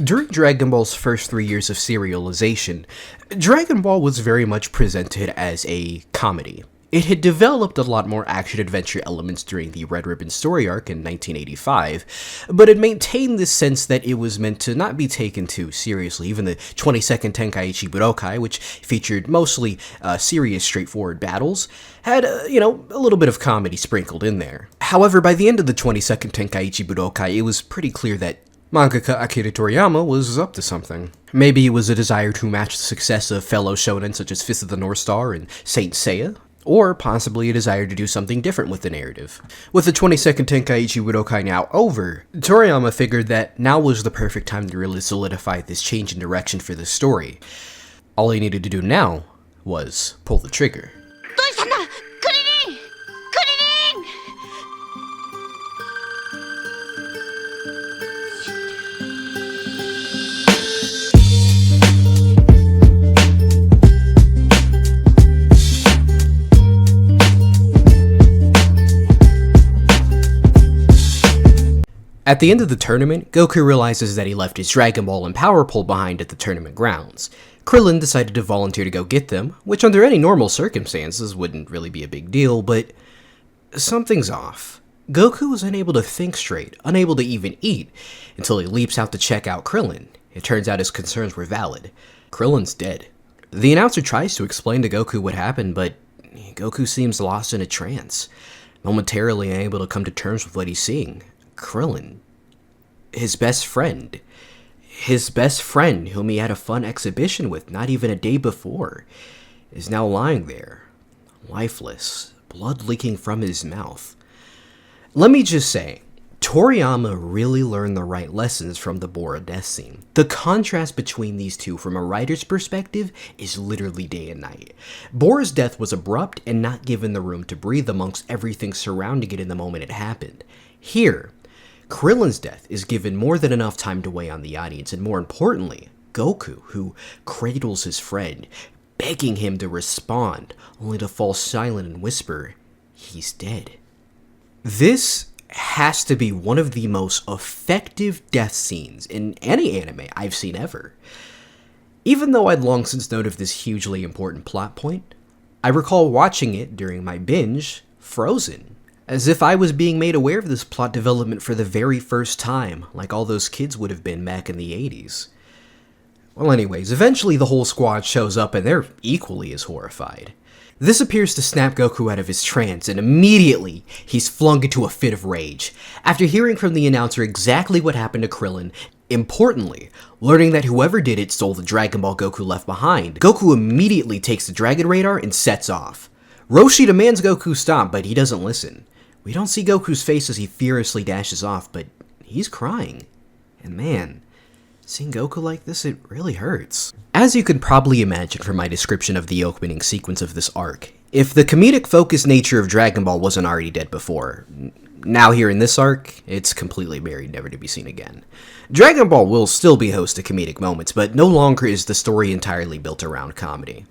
During Dragon Ball's first 3 years of serialization, Dragon Ball was very much presented as a comedy. It had developed a lot more action-adventure elements during the Red Ribbon story arc in 1985, but it maintained this sense that it was meant to not be taken too seriously. Even the 22nd Tenkaichi Budokai, which featured mostly serious, straightforward battles, had, a little bit of comedy sprinkled in there. However, by the end of the 22nd Tenkaichi Budokai, it was pretty clear that mangaka Akira Toriyama was up to something. Maybe it was a desire to match the success of fellow shonen such as Fist of the North Star and Saint Seiya, or possibly a desire to do something different with the narrative. With the 22nd Tenkaichi Budokai now over, Toriyama figured that now was the perfect time to really solidify this change in direction for the story. All he needed to do now was pull the trigger. At the end of the tournament, Goku realizes that he left his Dragon Ball and Power Pole behind at the tournament grounds. Krillin decided to volunteer to go get them, which under any normal circumstances wouldn't really be a big deal, but something's off. Goku was unable to think straight, unable to even eat, until he leaps out to check out Krillin. It turns out his concerns were valid. Krillin's dead. The announcer tries to explain to Goku what happened, but Goku seems lost in a trance, momentarily unable to come to terms with what he's seeing. Krillin, his best friend whom he had a fun exhibition with not even a day before, is now lying there, lifeless, blood leaking from his mouth. Let me just say, Toriyama really learned the right lessons from the Bora death scene. The contrast between these two from a writer's perspective is literally day and night. Bora's death was abrupt and not given the room to breathe amongst everything surrounding it in the moment it happened. Here, Krillin's death is given more than enough time to weigh on the audience, and more importantly, Goku, who cradles his friend, begging him to respond, only to fall silent and whisper, "He's dead." This has to be one of the most effective death scenes in any anime I've seen ever. Even though I'd long since known of this hugely important plot point, I recall watching it during my binge, frozen, as if I was being made aware of this plot development for the very first time, like all those kids would have been back in the 80s. Well anyways, eventually the whole squad shows up and they're equally as horrified. This appears to snap Goku out of his trance, and immediately he's flung into a fit of rage. After hearing from the announcer exactly what happened to Krillin, importantly, learning that whoever did it stole the Dragon Ball Goku left behind, Goku immediately takes the Dragon Radar and sets off. Roshi demands Goku stop, but he doesn't listen. We don't see Goku's face as he furiously dashes off, but he's crying. And man, seeing Goku like this, it really hurts. As you can probably imagine from my description of the opening sequence of this arc, if the comedic-focused nature of Dragon Ball wasn't already dead before, now here in this arc, it's completely buried, never to be seen again. Dragon Ball will still be host to comedic moments, but no longer is the story entirely built around comedy.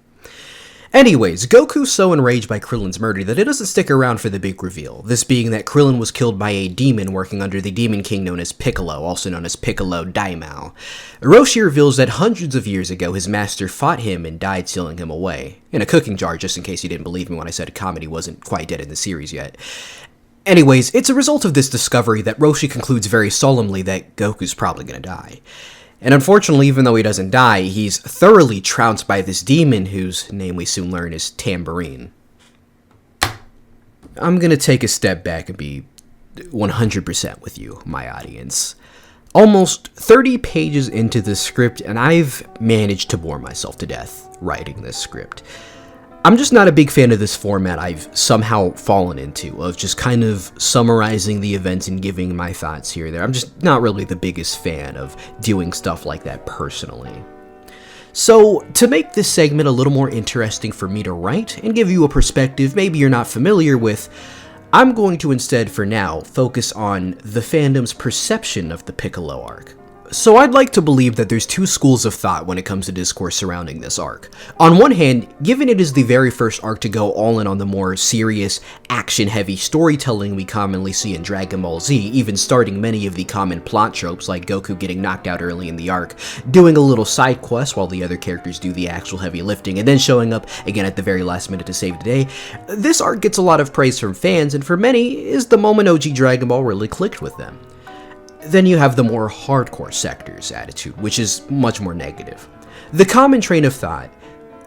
Anyways, Goku's so enraged by Krillin's murder that it doesn't stick around for the big reveal, this being that Krillin was killed by a demon working under the Demon King known as Piccolo, also known as Piccolo Daimo. Roshi reveals that hundreds of years ago his master fought him and died sealing him away, in a cooking jar just in case you didn't believe me when I said comedy wasn't quite dead in the series yet. Anyways, it's a result of this discovery that Roshi concludes very solemnly that Goku's probably gonna die. And unfortunately, even though he doesn't die, he's thoroughly trounced by this demon whose name we soon learn is Tambourine. I'm gonna take a step back and be 100% with you, my audience. Almost 30 pages into this script, and I've managed to bore myself to death writing this script. I'm just not a big fan of this format I've somehow fallen into, of just kind of summarizing the events and giving my thoughts here and there. I'm just not really the biggest fan of doing stuff like that personally. So, to make this segment a little more interesting for me to write and give you a perspective maybe you're not familiar with, I'm going to instead, for now, focus on the fandom's perception of the Piccolo arc. So I'd like to believe that there's two schools of thought when it comes to discourse surrounding this arc. On one hand, given it is the very first arc to go all in on the more serious, action-heavy storytelling we commonly see in Dragon Ball Z, even starting many of the common plot tropes like Goku getting knocked out early in the arc, doing a little side quest while the other characters do the actual heavy lifting, and then showing up again at the very last minute to save the day, this arc gets a lot of praise from fans, and for many, is the moment OG Dragon Ball really clicked with them. Then you have the more hardcore sectors attitude, which is much more negative. The common train of thought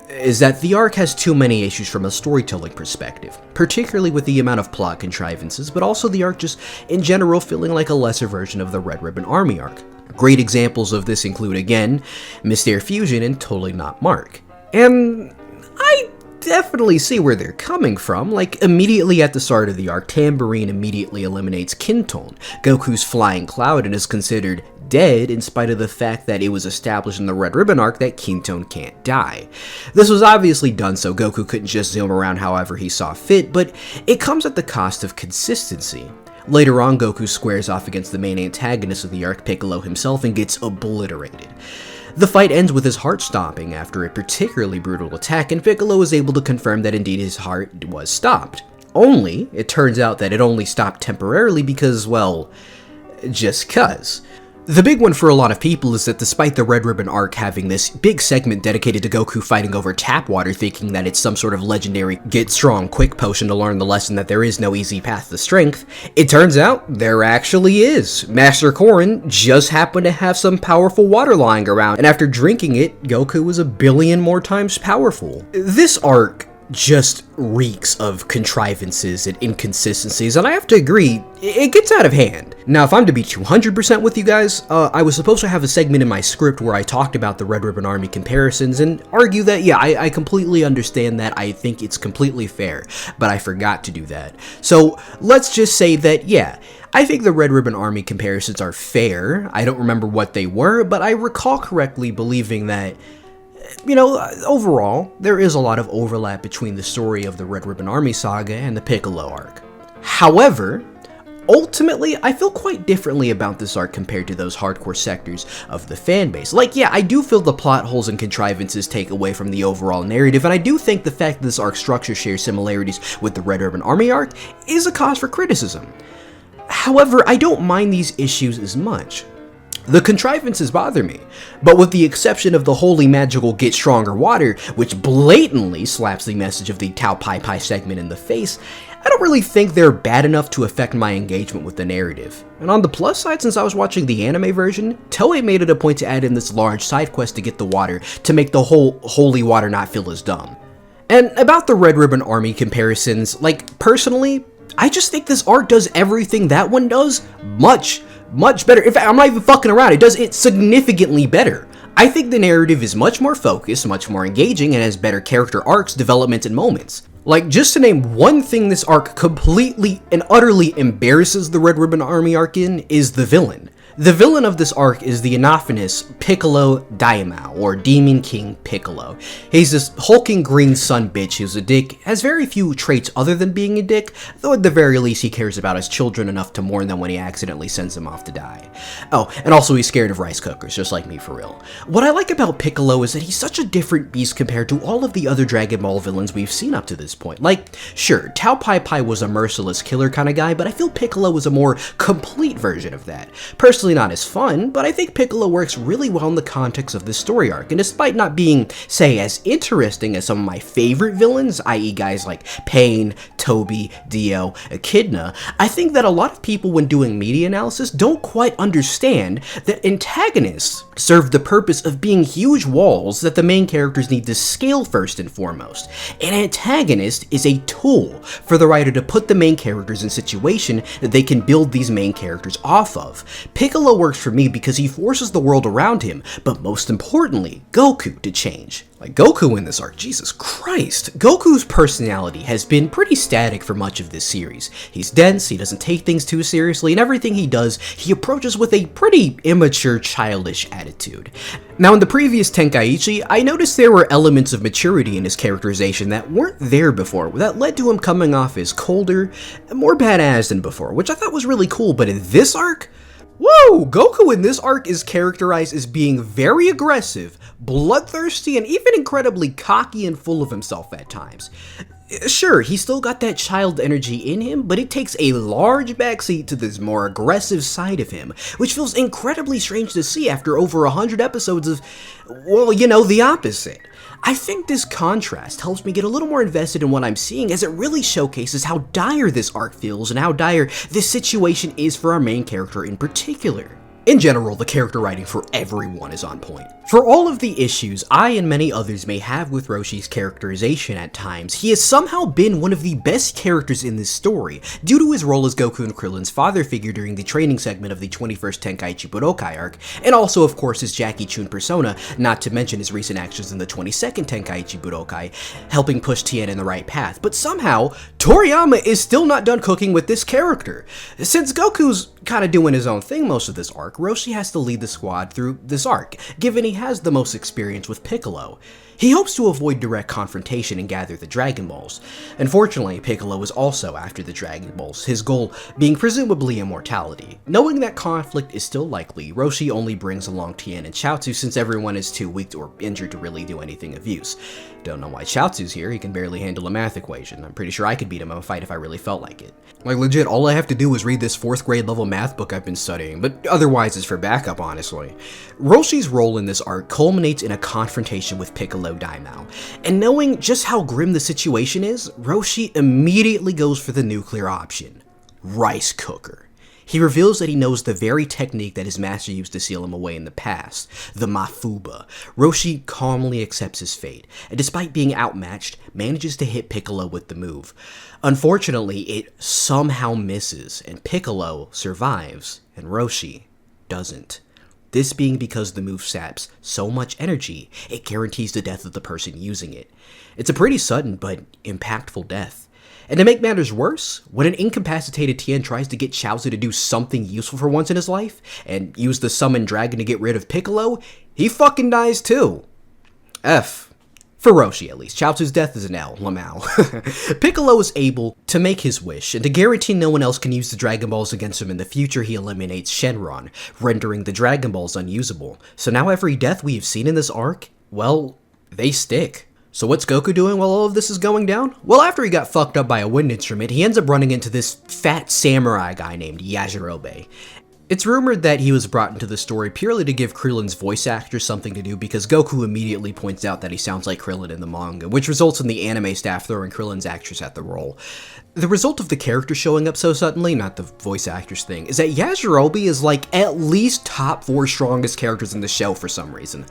is that the arc has too many issues from a storytelling perspective, particularly with the amount of plot contrivances, but also the arc just in general feeling like a lesser version of the Red Ribbon Army arc. Great examples of this include, again, Mr. Fusion and Totally Not Mark. And I definitely see where they're coming from. Like, immediately at the start of the arc, Tambourine immediately eliminates Kinton, Goku's flying cloud, and is considered dead in spite of the fact that it was established in the Red Ribbon arc that Kinton can't die. This was obviously done so Goku couldn't just zoom around however he saw fit, but it comes at the cost of consistency. Later on, Goku squares off against the main antagonist of the arc, Piccolo himself, and gets obliterated. The fight ends with his heart stopping after a particularly brutal attack, and Piccolo is able to confirm that indeed his heart was stopped. Only, it turns out that it only stopped temporarily because, well, just 'cause. The big one for a lot of people is that despite the Red Ribbon arc having this big segment dedicated to Goku fighting over tap water, thinking that it's some sort of legendary get strong quick potion to learn the lesson that there is no easy path to strength, it turns out there actually is. Master Korin just happened to have some powerful water lying around, and after drinking it, Goku was 1,000,000,000 more times powerful. This arc just reeks of contrivances and inconsistencies, and I have to agree, it gets out of hand. Now, if I'm to be 200% with you guys, I was supposed to have a segment in my script where I talked about the Red Ribbon Army comparisons and argue that, yeah, I completely understand that, I think it's completely fair, but I forgot to do that. So, let's just say that, yeah, I think the Red Ribbon Army comparisons are fair. I don't remember what they were, but I recall correctly believing that, you know, overall, there is a lot of overlap between the story of the Red Ribbon Army saga and the Piccolo arc. However, ultimately, I feel quite differently about this arc compared to those hardcore sectors of the fanbase. Like, yeah, I do feel the plot holes and contrivances take away from the overall narrative, and I do think the fact that this arc structure shares similarities with the Red Ribbon Army arc is a cause for criticism. However, I don't mind these issues as much. The contrivances bother me, but with the exception of the holy magical get stronger water, which blatantly slaps the message of the Tao Pai Pai segment in the face, I don't really think they're bad enough to affect my engagement with the narrative. And on the plus side, since I was watching the anime version, Toei made it a point to add in this large side quest to get the water, to make the whole holy water not feel as dumb. And about the Red Ribbon Army comparisons, like, personally, I just think this arc does everything that one does much better. In fact, I'm not even fucking around. It does it significantly better. I think the narrative is much more focused, much more engaging, and has better character arcs, development, and moments. Like, just to name one thing this arc completely and utterly embarrasses the Red Ribbon Army arc in is the villain. The villain of this arc is the anonymous Piccolo Daimo, or Demon King Piccolo. He's this hulking green sun bitch who's a dick, has very few traits other than being a dick, though at the very least he cares about his children enough to mourn them when he accidentally sends them off to die. Oh, and also he's scared of rice cookers, just like me for real. What I like about Piccolo is that he's such a different beast compared to all of the other Dragon Ball villains we've seen up to this point. Like, sure, Tao Pai Pai was a merciless killer kind of guy, but I feel Piccolo was a more complete version of that. Personally, not as fun, but I think Piccolo works really well in the context of this story arc, and despite not being, say, as interesting as some of my favorite villains, i.e. guys like Pain, Toby, Dio, Echidna, I think that a lot of people when doing media analysis don't quite understand that antagonists serve the purpose of being huge walls that the main characters need to scale first and foremost. An antagonist is a tool for the writer to put the main characters in situation that they can build these main characters off of. Piccolo works for me because he forces the world around him, but most importantly, Goku to change. Like, Goku in this arc, Jesus Christ. Goku's personality has been pretty static for much of this series. He's dense, he doesn't take things too seriously, and everything he does, he approaches with a pretty immature, childish attitude. Now, in the previous Tenkaichi, I noticed there were elements of maturity in his characterization that weren't there before, that led to him coming off as colder, more badass than before, which I thought was really cool, but in this arc, Woo! Goku in this arc is characterized as being very aggressive, bloodthirsty, and even incredibly cocky and full of himself at times. Sure, he's still got that child energy in him, but it takes a large backseat to this more aggressive side of him, which feels incredibly strange to see after over 100 episodes of, well, you know, the opposite. I think this contrast helps me get a little more invested in what I'm seeing, as it really showcases how dire this arc feels and how dire this situation is for our main character in particular. In general, the character writing for everyone is on point. For all of the issues I and many others may have with Roshi's characterization at times, he has somehow been one of the best characters in this story, due to his role as Goku and Krillin's father figure during the training segment of the 21st Tenkaichi Budokai Arc, and also of course his Jackie Chun persona, not to mention his recent actions in the 22nd Tenkaichi Budokai, helping push Tien in the right path. But somehow, Toriyama is still not done cooking with this character. Since Goku's kinda doing his own thing most of this arc, Roshi has to lead the squad through this arc, given he has the most experience with Piccolo. He hopes to avoid direct confrontation and gather the Dragon Balls. Unfortunately, Piccolo is also after the Dragon Balls, his goal being presumably immortality. Knowing that conflict is still likely, Roshi only brings along Tien and Chaozu since everyone is too weak or injured to really do anything of use. Don't know why Chaozu's here, he can barely handle a math equation. I'm pretty sure I could beat him in a fight if I really felt like it. Like legit, all I have to do is read this 4th grade level math book I've been studying, but otherwise it's for backup, honestly. Roshi's role in this arc culminates in a confrontation with Piccolo Daimo, and knowing just how grim the situation is, Roshi immediately goes for the nuclear option. Rice cooker. He reveals that he knows the very technique that his master used to seal him away in the past, the Mafuba. Roshi calmly accepts his fate, and despite being outmatched, manages to hit Piccolo with the move. Unfortunately, it somehow misses, and Piccolo survives, and Roshi doesn't. This being because the move saps so much energy, it guarantees the death of the person using it. It's a pretty sudden but impactful death. And to make matters worse, when an incapacitated Tien tries to get Chaozu to do something useful for once in his life, and use the summoned dragon to get rid of Piccolo, he fucking dies too. F. For Roshi, at least. Chaozu's death is an L. Lamau. Piccolo is able to make his wish, and to guarantee no one else can use the Dragon Balls against him in the future, he eliminates Shenron, rendering the Dragon Balls unusable. So now every death we have seen in this arc, well, they stick. So what's Goku doing while all of this is going down? Well, after he got fucked up by a wind instrument, he ends up running into this fat samurai guy named Yajirobe. It's rumored that he was brought into the story purely to give Krillin's voice actor something to do, because Goku immediately points out that he sounds like Krillin in the manga, which results in the anime staff throwing Krillin's actress at the role. The result of the character showing up so suddenly, not the voice actors thing, is that Yajirobe is like at least top 4 strongest characters in the show for some reason.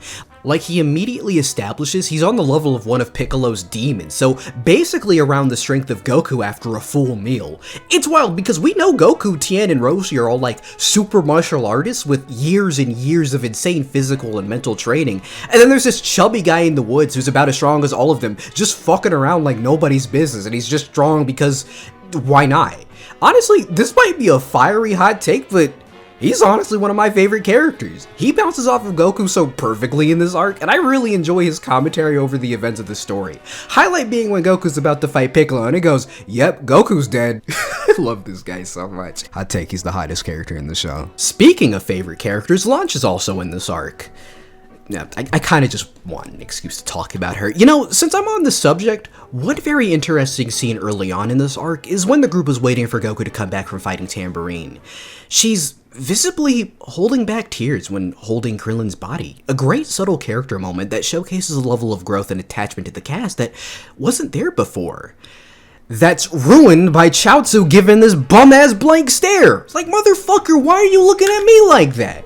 Like, he immediately establishes he's on the level of one of Piccolo's demons, so basically around the strength of Goku after a full meal. It's wild because we know Goku, Tien, and Roshi are all like super martial artists with years and years of insane physical and mental training, and then there's this chubby guy in the woods who's about as strong as all of them, just fucking around like nobody's business, and he's just strong because why not? Honestly, this might be a fiery hot take, but he's honestly one of my favorite characters. He bounces off of Goku so perfectly in this arc, and I really enjoy his commentary over the events of the story. Highlight being when Goku's about to fight Piccolo, and it goes, yep, Goku's dead. I love this guy so much. Hot take, he's the hottest character in the show. Speaking of favorite characters, Launch is also in this arc. Yeah, I kind of just want an excuse to talk about her. You know, since I'm on the subject, one very interesting scene early on in this arc is when the group was waiting for Goku to come back from fighting Tambourine. She's visibly holding back tears when holding Krillin's body. A great subtle character moment that showcases a level of growth and attachment to the cast that wasn't there before. That's ruined by Chaozu giving this bum-ass blank stare. It's like, motherfucker, why are you looking at me like that?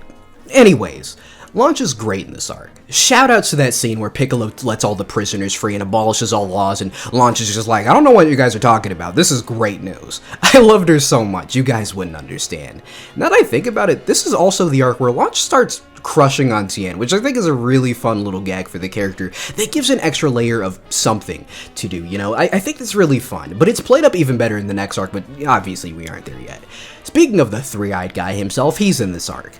Anyways, Launch is great in this arc. Shoutouts to that scene where Piccolo lets all the prisoners free and abolishes all laws, and Launch is just like, I don't know what you guys are talking about, this is great news. I loved her so much, you guys wouldn't understand. Now that I think about it, this is also the arc where Launch starts crushing on Tien, which I think is a really fun little gag for the character that gives an extra layer of something to do, you know? I think that's really fun, but it's played up even better in the next arc, but obviously we aren't there yet. Speaking of the three-eyed guy himself, he's in this arc.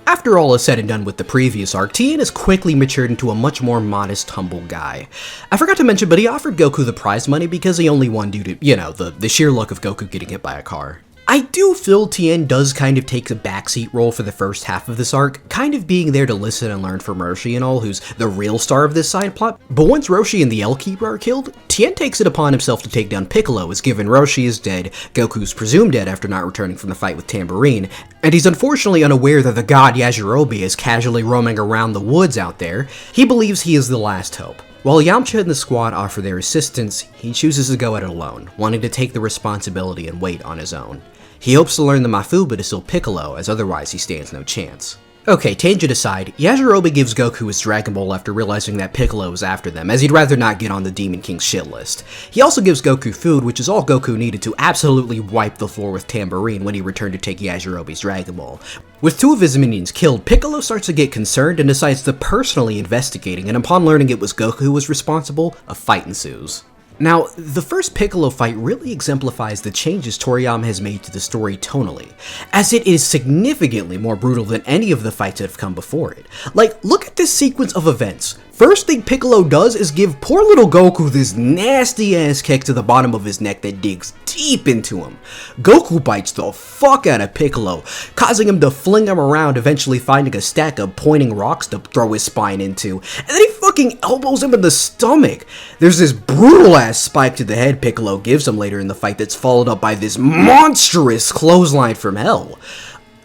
After all is said and done with the previous arc, Tien has quickly matured into a much more modest, humble guy. I forgot to mention, but he offered Goku the prize money because he only won due to, you know, the sheer luck of Goku getting hit by a car. I do feel Tien does kind of take a backseat role for the first half of this arc, kind of being there to listen and learn from Roshi and all, who's the real star of this side plot. But once Roshi and the L-Keeper are killed, Tien takes it upon himself to take down Piccolo, as given Roshi is dead, Goku's presumed dead after not returning from the fight with Tambourine, and he's unfortunately unaware that the god Yajirobe is casually roaming around the woods out there. He believes he is the last hope. While Yamcha and the squad offer their assistance, he chooses to go it alone, wanting to take the responsibility and weight on his own. He hopes to learn the Mafuba to still Piccolo, as otherwise he stands no chance. Okay, tangent aside, Yajirobe gives Goku his Dragon Ball after realizing that Piccolo is after them, as he'd rather not get on the Demon King's shit list. He also gives Goku food, which is all Goku needed to absolutely wipe the floor with Tambourine when he returned to take Yajirobe's Dragon Ball. With 2 of his minions killed, Piccolo starts to get concerned and decides to personally investigating, and upon learning it was Goku who was responsible, a fight ensues. Now, the first Piccolo fight really exemplifies the changes Toriyama has made to the story tonally, as it is significantly more brutal than any of the fights that have come before it. Like, look at this sequence of events. First thing Piccolo does is give poor little Goku this nasty ass kick to the bottom of his neck that digs deep into him. Goku bites the fuck out of Piccolo, causing him to fling him around, eventually finding a stack of pointing rocks to throw his spine into, and then he fucking elbows him in the stomach. There's this brutal ass spike to the head Piccolo gives him later in the fight that's followed up by this monstrous clothesline from hell.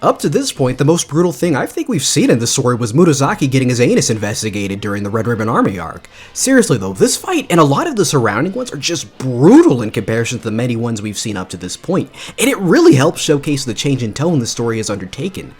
Up to this point, the most brutal thing I think we've seen in the story was Murasaki getting his anus investigated during the Red Ribbon Army arc. Seriously though, this fight and a lot of the surrounding ones are just brutal in comparison to the many ones we've seen up to this point, and it really helps showcase the change in tone the story has undertaken.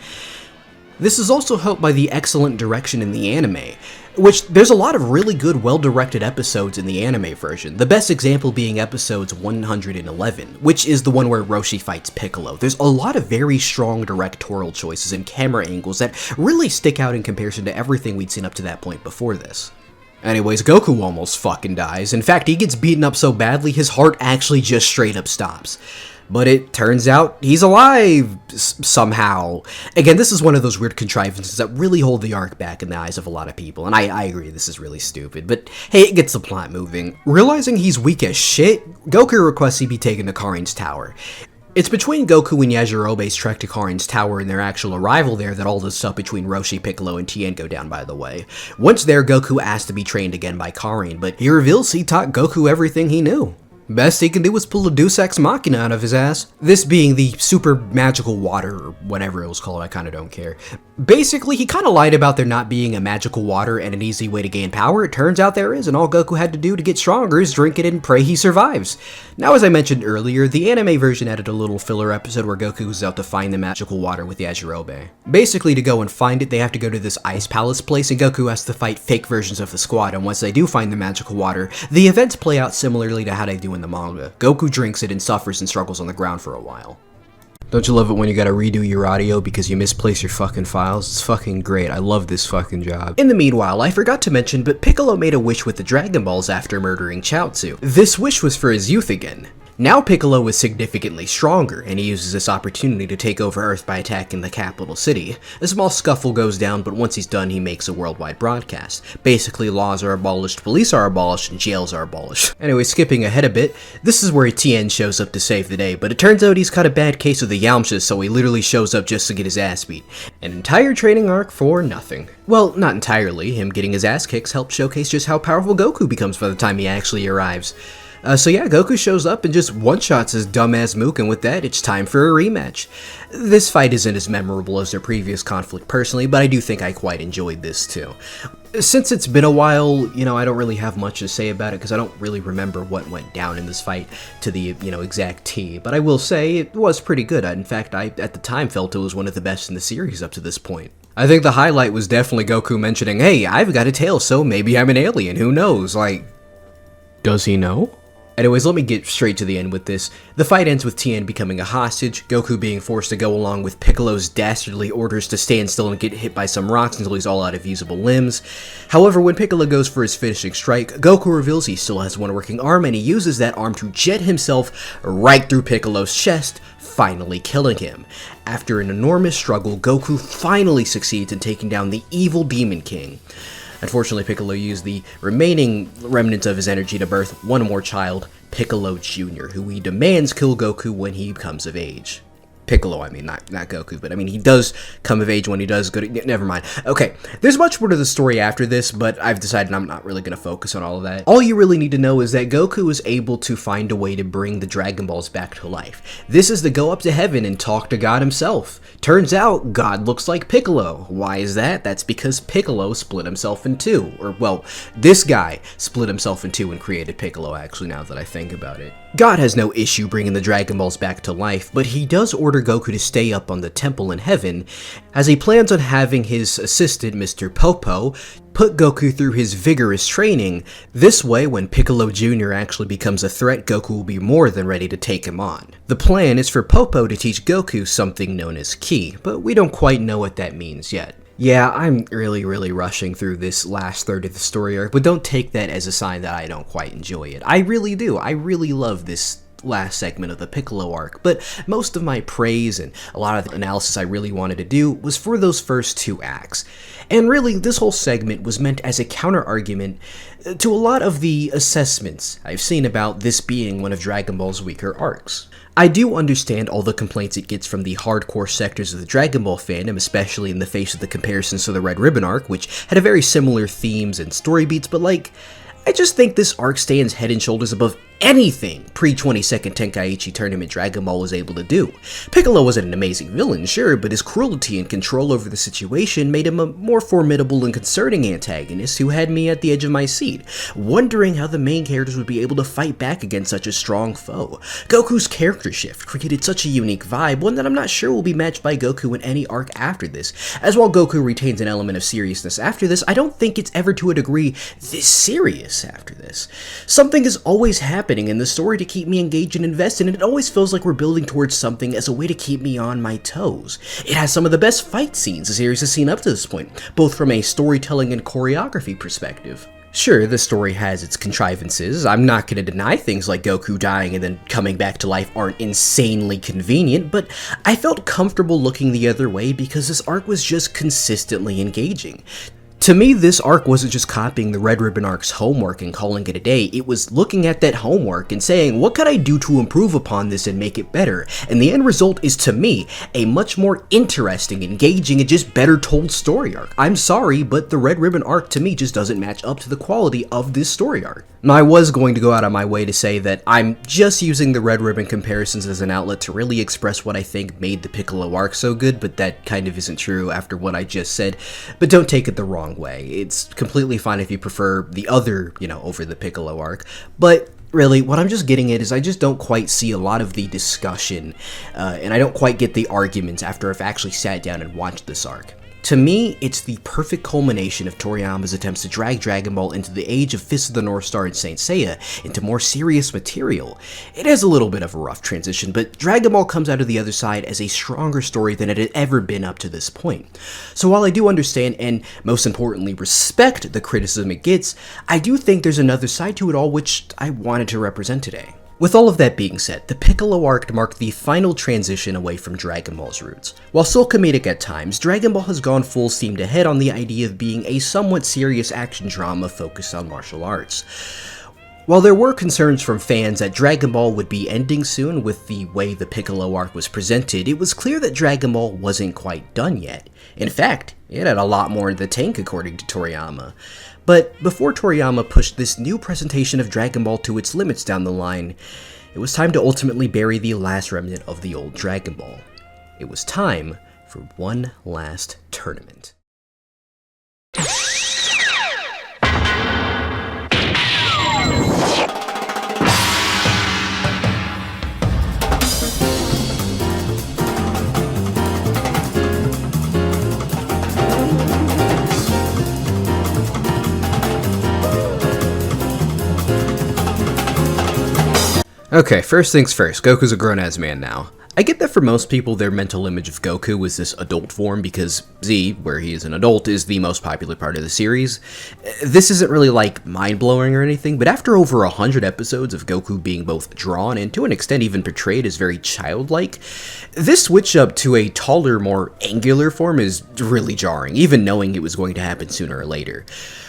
This is also helped by the excellent direction in the anime, which there's a lot of really good, well-directed episodes in the anime version, the best example being episodes 111, which is the one where Roshi fights Piccolo. There's a lot of very strong directorial choices and camera angles that really stick out in comparison to everything we'd seen up to that point before this. Anyways, Goku almost fucking dies. In fact, he gets beaten up so badly his heart actually just straight up stops. But it turns out he's alive somehow. Again, this is one of those weird contrivances that really hold the arc back in the eyes of a lot of people, and I agree this is really stupid, but hey, it gets the plot moving. Realizing he's weak as shit, Goku requests he be taken to Karin's tower. It's between Goku and Yajirobe's trek to Karin's tower and their actual arrival there that all the stuff between Roshi, Piccolo, and Tien go down, by the way. Once there, Goku asks to be trained again by Karin, but he reveals he taught Goku everything he knew. Best he can do was pull a Deus Ex Machina out of his ass. This being the super magical water, or whatever it was called, I kinda don't care. Basically, he kinda lied about there not being a magical water and an easy way to gain power. It turns out there is, and all Goku had to do to get stronger is drink it and pray he survives. Now, as I mentioned earlier, the anime version added a little filler episode where Goku was out to find the magical water with Yajirobe. Basically, to go and find it, they have to go to this ice palace place, and Goku has to fight fake versions of the squad, and once they do find the magical water, the events play out similarly to how they do in the manga. Goku drinks it and suffers and struggles on the ground for a while. Don't you love it when you gotta redo your audio because you misplace your fucking files? It's fucking great. I love this fucking job. In the meanwhile, I forgot to mention, but Piccolo made a wish with the Dragon Balls after murdering Chaozu. This wish was for his youth again. Now Piccolo is significantly stronger, and he uses this opportunity to take over Earth by attacking the capital city. A small scuffle goes down, but once he's done, he makes a worldwide broadcast. Basically, laws are abolished, police are abolished, and jails are abolished. Anyway, skipping ahead a bit, this is where Tien shows up to save the day, but it turns out he's got a bad case of the Yamchas, so he literally shows up just to get his ass beat. An entire training arc for nothing. Well, not entirely. Him getting his ass kicks helps showcase just how powerful Goku becomes by the time he actually arrives. So yeah, Goku shows up and just one-shots his dumbass Mook, and with that, it's time for a rematch. This fight isn't as memorable as their previous conflict personally, but I do think I quite enjoyed this too. Since it's been a while, I don't really have much to say about it because I don't really remember what went down in this fight to the, exact T, but I will say it was pretty good. In fact, I, at the time, felt it was one of the best in the series up to this point. I think the highlight was definitely Goku mentioning, hey, I've got a tail, so maybe I'm an alien, who knows, like, does he know? Anyways, let me get straight to the end with this. The fight ends with Tien becoming a hostage, Goku being forced to go along with Piccolo's dastardly orders to stand still and get hit by some rocks until he's all out of usable limbs. However, when Piccolo goes for his finishing strike, Goku reveals he still has one working arm, and he uses that arm to jet himself right through Piccolo's chest, finally killing him. After an enormous struggle, Goku finally succeeds in taking down the evil Demon King. Unfortunately, Piccolo used the remaining remnants of his energy to birth one more child, Piccolo Jr., who he demands kill Goku when he comes of age. Piccolo, I mean, not Goku, but I mean, he does come of age when he does go to... Never mind. Okay, there's much more to the story after this, but I've decided I'm not really going to focus on all of that. All you really need to know is that Goku is able to find a way to bring the Dragon Balls back to life. This is to go up to heaven and talk to God himself. Turns out, God looks like Piccolo. Why is that? That's because Piccolo split himself in two. Or, well, this guy split himself in two and created Piccolo, actually, now that I think about it. God has no issue bringing the Dragon Balls back to life, but he does order Goku to stay up on the temple in heaven, as he plans on having his assistant, Mr. Popo, put Goku through his vigorous training. This way, when Piccolo Jr. actually becomes a threat, Goku will be more than ready to take him on. The plan is for Popo to teach Goku something known as Ki, but we don't quite know what that means yet. Yeah, I'm really rushing through this last third of the story arc, but don't take that as a sign that I don't quite enjoy it. I really do. I really love this last segment of the Piccolo arc, but most of my praise and a lot of the analysis I really wanted to do was for those first two acts. And really, this whole segment was meant as a counter-argument to a lot of the assessments I've seen about this being one of Dragon Ball's weaker arcs. I do understand all the complaints it gets from the hardcore sectors of the Dragon Ball fandom, especially in the face of the comparisons to the Red Ribbon arc, which had a very similar themes and story beats, but I just think this arc stands head and shoulders above anything pre-22nd Tenkaichi Tournament Dragon Ball was able to do. Piccolo wasn't an amazing villain, sure, but his cruelty and control over the situation made him a more formidable and concerning antagonist who had me at the edge of my seat, wondering how the main characters would be able to fight back against such a strong foe. Goku's character shift created such a unique vibe, one that I'm not sure will be matched by Goku in any arc after this, as while Goku retains an element of seriousness after this, I don't think it's ever to a degree this serious after this. Something is always happening in the story to keep me engaged and invested, and it always feels like we're building towards something as a way to keep me on my toes. It has some of the best fight scenes the series has seen up to this point, both from a storytelling and choreography perspective. Sure, the story has its contrivances. I'm not going to deny things like Goku dying and then coming back to life aren't insanely convenient, but I felt comfortable looking the other way because this arc was just consistently engaging. To me, this arc wasn't just copying the Red Ribbon arc's homework and calling it a day, it was looking at that homework and saying, what could I do to improve upon this and make it better? And the end result is, to me, a much more interesting, engaging, and just better told story arc. I'm sorry, but the Red Ribbon arc to me just doesn't match up to the quality of this story arc. Now, I was going to go out of my way to say that I'm just using the Red Ribbon comparisons as an outlet to really express what I think made the Piccolo arc so good, but that kind of isn't true after what I just said. But don't take it the wrong way. It's completely fine if you prefer the other, over the Piccolo arc, but really, what I'm just getting at is I just don't quite see a lot of the discussion, and I don't quite get the arguments after I've actually sat down and watched this arc. To me, it's the perfect culmination of Toriyama's attempts to drag Dragon Ball into the age of Fist of the North Star and Saint Seiya into more serious material. It has a little bit of a rough transition, but Dragon Ball comes out of the other side as a stronger story than it had ever been up to this point. So while I do understand and, most importantly, respect the criticism it gets, I do think there's another side to it all which I wanted to represent today. With all of that being said, the Piccolo arc marked the final transition away from Dragon Ball's roots. While still comedic at times, Dragon Ball has gone full steam ahead on the idea of being a somewhat serious action drama focused on martial arts. While there were concerns from fans that Dragon Ball would be ending soon with the way the Piccolo arc was presented, it was clear that Dragon Ball wasn't quite done yet. In fact, it had a lot more in the tank according to Toriyama. But before Toriyama pushed this new presentation of Dragon Ball to its limits down the line, it was time to ultimately bury the last remnant of the old Dragon Ball. It was time for one last tournament. Okay, first things first, Goku's a grown-ass man now. I get that for most people, their mental image of Goku is this adult form because Z, where he is an adult, is the most popular part of the series. This isn't really mind-blowing or anything, but after over 100 episodes of Goku being both drawn and to an extent even portrayed as very childlike, this switch up to a taller, more angular form is really jarring, even knowing it was going to happen sooner or later.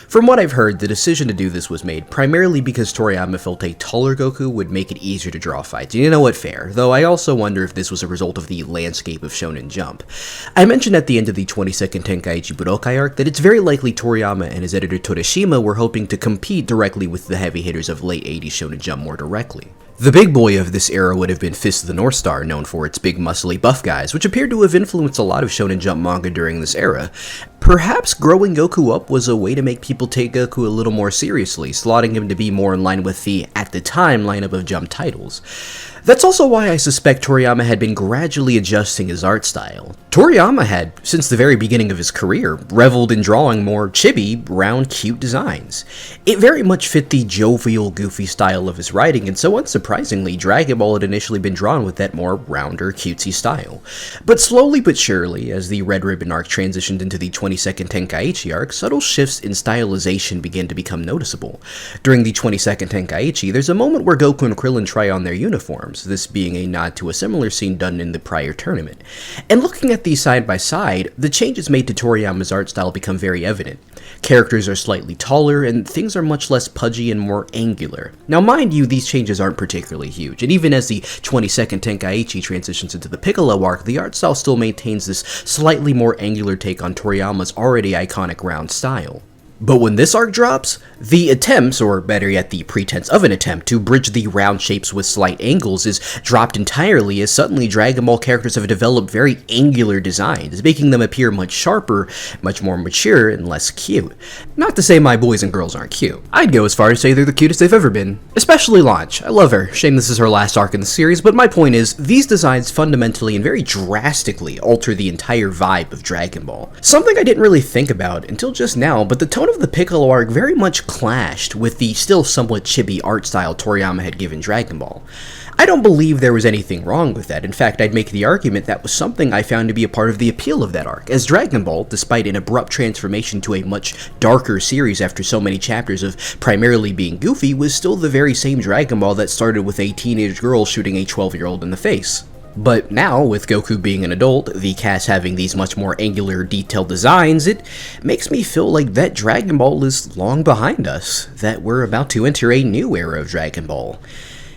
From what I've heard, the decision to do this was made primarily because Toriyama felt a taller Goku would make it easier to draw fights. You know what, fair, though I also wonder if this was a result of the landscape of Shounen Jump. I mentioned at the end of the 22nd Tenkaichi Budokai Arc that it's very likely Toriyama and his editor Torishima were hoping to compete directly with the heavy hitters of late 80s Shounen Jump more directly. The big boy of this era would have been Fist of the North Star, known for its big muscly buff guys, which appeared to have influenced a lot of Shounen Jump manga during this era. Perhaps growing Goku up was a way to make people take Goku a little more seriously, slotting him to be more in line with the, at the time, lineup of Jump titles. That's also why I suspect Toriyama had been gradually adjusting his art style. Toriyama had, since the very beginning of his career, reveled in drawing more chibi, round, cute designs. It very much fit the jovial, goofy style of his writing, and so unsurprisingly, Dragon Ball had initially been drawn with that more rounder, cutesy style. But slowly but surely, as the Red Ribbon arc transitioned into the 22nd Tenkaichi arc, subtle shifts in stylization began to become noticeable. During the 22nd Tenkaichi, there's a moment where Goku and Krillin try on their uniforms, this being a nod to a similar scene done in the prior tournament. And looking at these side by side, the changes made to Toriyama's art style become very evident. Characters are slightly taller, and things are much less pudgy and more angular. Now mind you, these changes aren't particularly huge, and even as the 22nd Tenkaichi transitions into the Piccolo arc, the art style still maintains this slightly more angular take on Toriyama's already iconic round style. But when this arc drops, the attempts, or better yet the pretense of an attempt, to bridge the round shapes with slight angles is dropped entirely, as suddenly Dragon Ball characters have developed very angular designs, making them appear much sharper, much more mature, and less cute. Not to say my boys and girls aren't cute. I'd go as far as to say they're the cutest they've ever been. Especially Launch. I love her. Shame this is her last arc in the series, but my point is, these designs fundamentally and very drastically alter the entire vibe of Dragon Ball. Something I didn't really think about until just now, but the tone of the Piccolo arc very much clashed with the still somewhat chibi art style Toriyama had given Dragon Ball. I don't believe there was anything wrong with that. In fact, I'd make the argument that was something I found to be a part of the appeal of that arc, as Dragon Ball, despite an abrupt transformation to a much darker series after so many chapters of primarily being goofy, was still the very same Dragon Ball that started with a teenage girl shooting a 12-year-old in the face. But now, with Goku being an adult, the cast having these much more angular, detailed designs, it makes me feel like that Dragon Ball is long behind us, that we're about to enter a new era of Dragon Ball.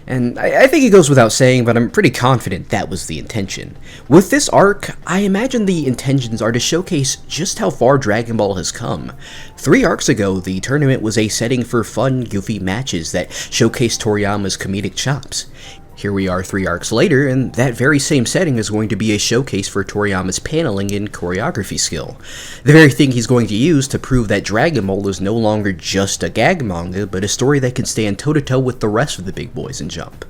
And I think it goes without saying, but I'm pretty confident that was the intention. With this arc, I imagine the intentions are to showcase just how far Dragon Ball has come. 3 arcs ago, the tournament was a setting for fun, goofy matches that showcased Toriyama's comedic chops. Here we are 3 arcs later, and that very same setting is going to be a showcase for Toriyama's paneling and choreography skill. The very thing he's going to use to prove that Dragon Ball is no longer just a gag manga, but a story that can stand toe-to-toe with the rest of the big boys in Jump.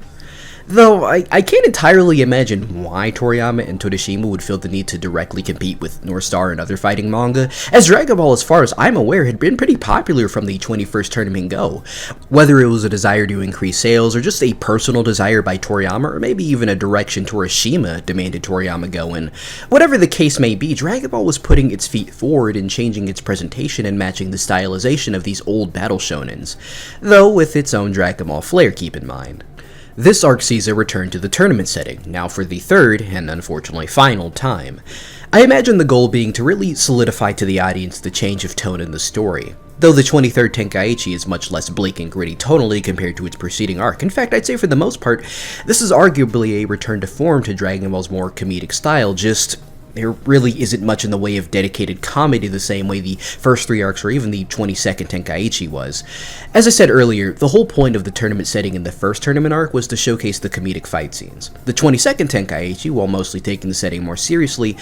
Though, I can't entirely imagine why Toriyama and Torishima would feel the need to directly compete with North Star and other fighting manga, as Dragon Ball, as far as I'm aware, had been pretty popular from the 21st tournament go. Whether it was a desire to increase sales, or just a personal desire by Toriyama, or maybe even a direction Torishima demanded Toriyama go in, whatever the case may be, Dragon Ball was putting its feet forward and changing its presentation and matching the stylization of these old battle shonens, though with its own Dragon Ball flair, keep in mind. This arc sees a return to the tournament setting, now for the 3rd, and unfortunately final time. I imagine the goal being to really solidify to the audience the change of tone in the story. Though the 23rd Tenkaichi is much less bleak and gritty tonally compared to its preceding arc. In fact, I'd say for the most part, this is arguably a return to form to Dragon Ball's more comedic style, just there really isn't much in the way of dedicated comedy the same way the first 3 arcs or even the 22nd Tenkaichi was. As I said earlier, the whole point of the tournament setting in the first tournament arc was to showcase the comedic fight scenes. The 22nd Tenkaichi, while mostly taking the setting more seriously,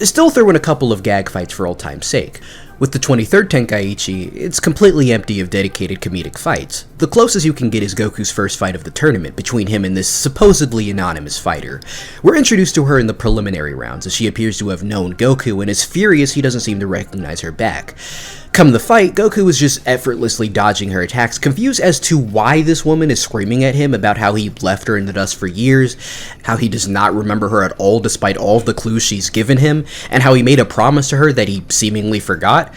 still threw in a couple of gag fights for old time's sake. With the 23rd Tenkaichi, it's completely empty of dedicated comedic fights. The closest you can get is Goku's first fight of the tournament, between him and this supposedly anonymous fighter. We're introduced to her in the preliminary rounds, as she appears to have known Goku and is furious he doesn't seem to recognize her back. Come the fight, Goku is just effortlessly dodging her attacks, confused as to why this woman is screaming at him about how he left her in the dust for years, how he does not remember her at all despite all of the clues she's given him, and how he made a promise to her that he seemingly forgot.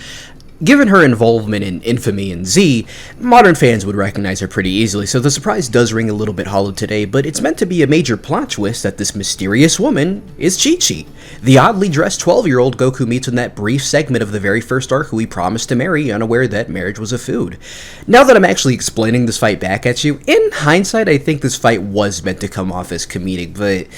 Given her involvement in Infamy and Z, modern fans would recognize her pretty easily, so the surprise does ring a little bit hollow today, but it's meant to be a major plot twist that this mysterious woman is Chi-Chi, the oddly dressed 12-year-old Goku meets in that brief segment of the very first arc who he promised to marry, unaware that marriage was a food. Now that I'm actually explaining this fight back at you, in hindsight I think this fight was meant to come off as comedic, but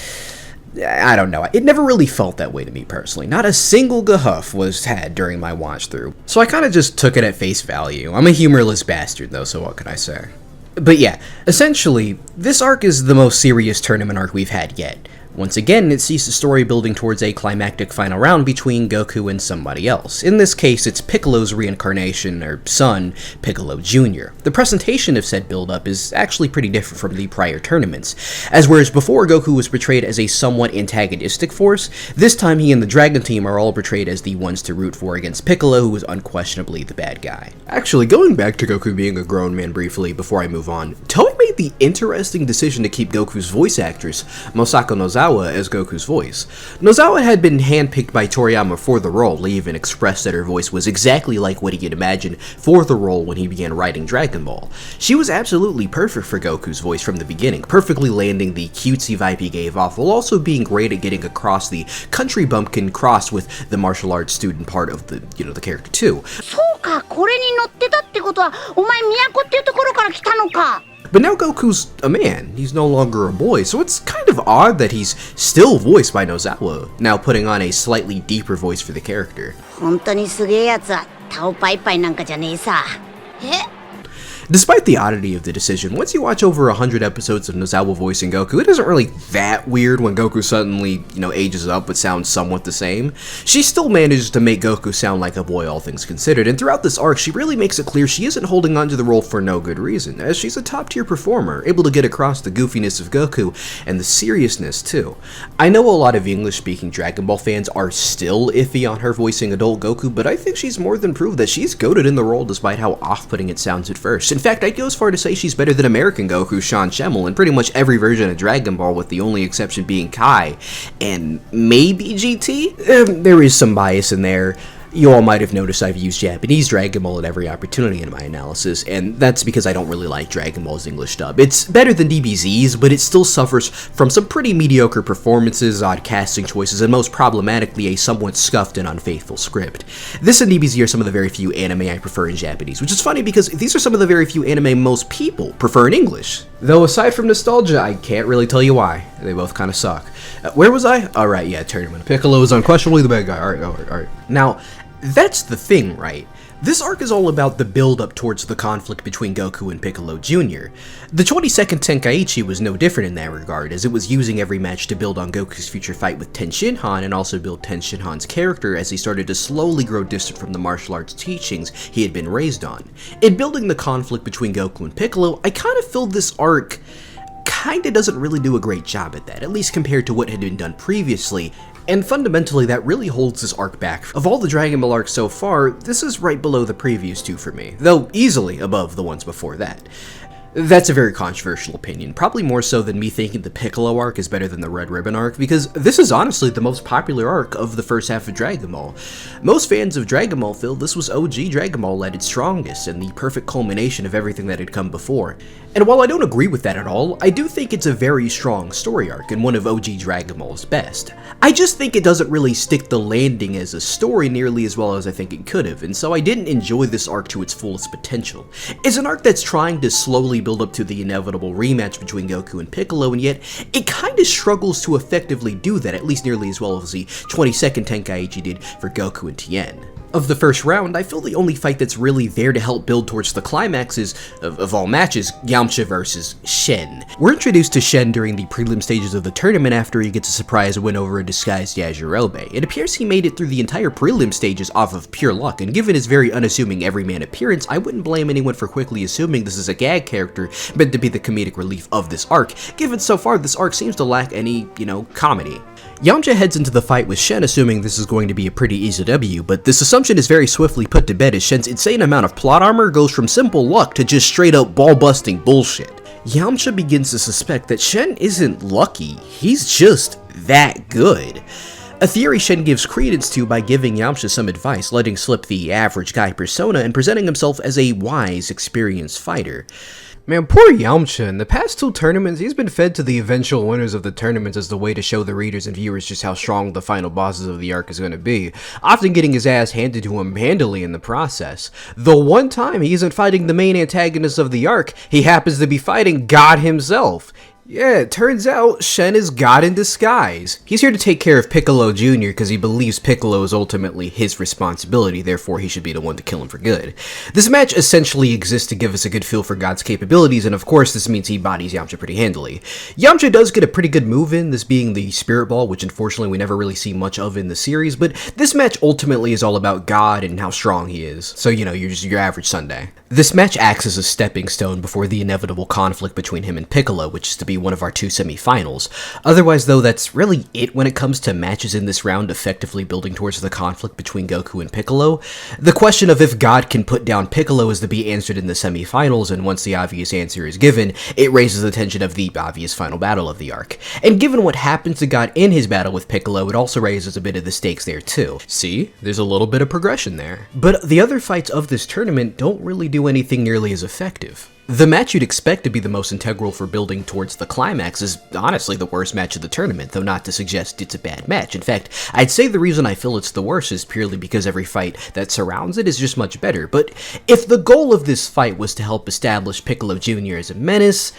I don't know. It never really felt that way to me personally. Not a single gahuff was had during my watch through. So I kind of just took it at face value. I'm a humorless bastard though, so what can I say? But yeah, essentially, this arc is the most serious tournament arc we've had yet. Once again, it sees the story building towards a climactic final round between Goku and somebody else. In this case, it's Piccolo's reincarnation, or son, Piccolo Jr. The presentation of said build-up is actually pretty different from the prior tournaments, as whereas before Goku was portrayed as a somewhat antagonistic force, this time he and the Dragon Team are all portrayed as the ones to root for against Piccolo, who is unquestionably the bad guy. Actually, going back to Goku being a grown man briefly before I move on, Toei made the interesting decision to keep Goku's voice actress, Masako Nozawa, as Goku's voice. Nozawa had been handpicked by Toriyama for the role. He even expressed that her voice was exactly like what he had imagined for the role when he began writing Dragon Ball. She was absolutely perfect for Goku's voice from the beginning, perfectly landing the cutesy vibe he gave off, while also being great at getting across the country bumpkin crossed with the martial arts student part of the, the character too. But now Goku's a man, he's no longer a boy, so it's kind of odd that he's still voiced by Nozawa, now putting on a slightly deeper voice for the character. Despite the oddity of the decision, once you watch over 100 episodes of Nozawa voicing Goku, it isn't really that weird when Goku suddenly, ages up but sounds somewhat the same. She still manages to make Goku sound like a boy, all things considered, and throughout this arc, she really makes it clear she isn't holding on to the role for no good reason, as she's a top-tier performer, able to get across the goofiness of Goku, and the seriousness, too. I know a lot of English-speaking Dragon Ball fans are still iffy on her voicing adult Goku, but I think she's more than proved that she's goated in the role despite how off-putting it sounds at first. In fact, I'd go as far to say she's better than American Goku, Sean Schemmel, in pretty much every version of Dragon Ball, with the only exception being Kai, and maybe GT? There is some bias in there. You all might have noticed I've used Japanese Dragon Ball at every opportunity in my analysis, and that's because I don't really like Dragon Ball's English dub. It's better than DBZ's, but it still suffers from some pretty mediocre performances, odd casting choices, and most problematically, a somewhat scuffed and unfaithful script. This and DBZ are some of the very few anime I prefer in Japanese, which is funny because these are some of the very few anime most people prefer in English. Though aside from nostalgia, I can't really tell you why. They both kind of suck. Where was I? Alright, yeah, tournament. Piccolo is unquestionably the bad guy. Alright. Now, that's the thing, right? This arc is all about the build-up towards the conflict between Goku and Piccolo Jr. The 22nd Tenkaichi was no different in that regard, as it was using every match to build on Goku's future fight with Ten Shinhan and also build Ten Shinhan's character as he started to slowly grow distant from the martial arts teachings he had been raised on. In building the conflict between Goku and Piccolo, I kind of feel this arc kinda doesn't really do a great job at that, at least compared to what had been done previously, and fundamentally that really holds this arc back. Of all the Dragon Ball arcs so far, this is right below the previous two for me, though easily above the ones before that. That's a very controversial opinion, probably more so than me thinking the Piccolo arc is better than the Red Ribbon arc, because this is honestly the most popular arc of the first half of Dragon Ball. Most fans of Dragon Ball feel this was OG Dragon Ball at its strongest, and the perfect culmination of everything that had come before. And while I don't agree with that at all, I do think it's a very strong story arc, and one of OG Dragon Ball's best. I just think it doesn't really stick the landing as a story nearly as well as I think it could have, and so I didn't enjoy this arc to its fullest potential. It's an arc that's trying to slowly build up to the inevitable rematch between Goku and Piccolo, and yet it kinda struggles to effectively do that, at least nearly as well as the 22nd Tenkaichi did for Goku and Tien. Of the first round, I feel the only fight that's really there to help build towards the climax is, of all matches, Yamcha versus Shen. We're introduced to Shen during the prelim stages of the tournament after he gets a surprise win over a disguised Yajirobe. It appears he made it through the entire prelim stages off of pure luck, and given his very unassuming everyman appearance, I wouldn't blame anyone for quickly assuming this is a gag character meant to be the comedic relief of this arc, given so far this arc seems to lack any, comedy. Yamcha heads into the fight with Shen assuming this is going to be a pretty easy W, but this assumption is very swiftly put to bed as Shen's insane amount of plot armor goes from simple luck to just straight up ball-busting bullshit. Yamcha begins to suspect that Shen isn't lucky, he's just that good. A theory Shen gives credence to by giving Yamcha some advice, letting slip the average guy persona and presenting himself as a wise, experienced fighter. Man, poor Yamcha. In the past two tournaments, he's been fed to the eventual winners of the tournaments as the way to show the readers and viewers just how strong the final bosses of the arc is going to be, often getting his ass handed to him handily in the process. The one time he isn't fighting the main antagonist of the arc, he happens to be fighting God himself. Yeah, it turns out Shen is God in disguise. He's here to take care of Piccolo Jr. because he believes Piccolo is ultimately his responsibility, therefore he should be the one to kill him for good. This match essentially exists to give us a good feel for God's capabilities, and of course this means he bodies Yamcha pretty handily. Yamcha does get a pretty good move in, this being the Spirit Ball, which unfortunately we never really see much of in the series, but this match ultimately is all about God and how strong he is. So, you know, you're just your average Sunday. This match acts as a stepping stone before the inevitable conflict between him and Piccolo, which is to be one of our two semi-finals. Otherwise, though, that's really it when it comes to matches in this round effectively building towards the conflict between Goku and Piccolo. The question of if God can put down Piccolo is to be answered in the semi-finals, and once the obvious answer is given, it raises the tension of the obvious final battle of the arc. And given what happens to God in his battle with Piccolo, it also raises a bit of the stakes there too. See, there's a little bit of progression there. But the other fights of this tournament don't really do anything nearly as effective. The match you'd expect to be the most integral for building towards the climax is honestly the worst match of the tournament, though not to suggest it's a bad match. In fact, I'd say the reason I feel it's the worst is purely because every fight that surrounds it is just much better. But if the goal of this fight was to help establish Piccolo Jr. as a menace,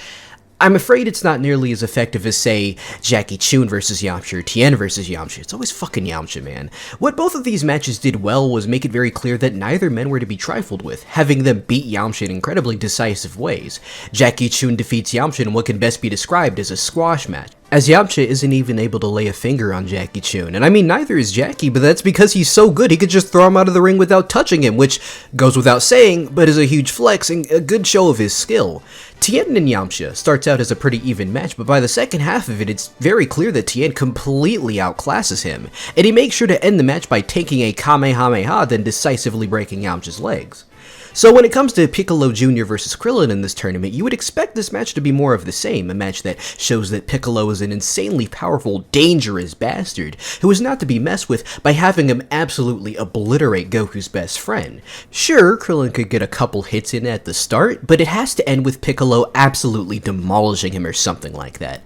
I'm afraid it's not nearly as effective as, say, Jackie Chun versus Yamcha or Tien versus Yamcha. It's always fucking Yamcha, man. What both of these matches did well was make it very clear that neither men were to be trifled with, having them beat Yamcha in incredibly decisive ways. Jackie Chun defeats Yamcha in what can best be described as a squash match, as Yamcha isn't even able to lay a finger on Jackie Chun. And I mean, neither is Jackie, but that's because he's so good he could just throw him out of the ring without touching him, which goes without saying, but is a huge flex and a good show of his skill. Tien and Yamcha starts out as a pretty even match, but by the second half of it, it's very clear that Tien completely outclasses him, and he makes sure to end the match by taking a Kamehameha, then decisively breaking Yamcha's legs. So when it comes to Piccolo Jr. versus Krillin in this tournament, you would expect this match to be more of the same, a match that shows that Piccolo is an insanely powerful, dangerous bastard who is not to be messed with by having him absolutely obliterate Goku's best friend. Sure, Krillin could get a couple hits in at the start, but it has to end with Piccolo absolutely demolishing him or something like that.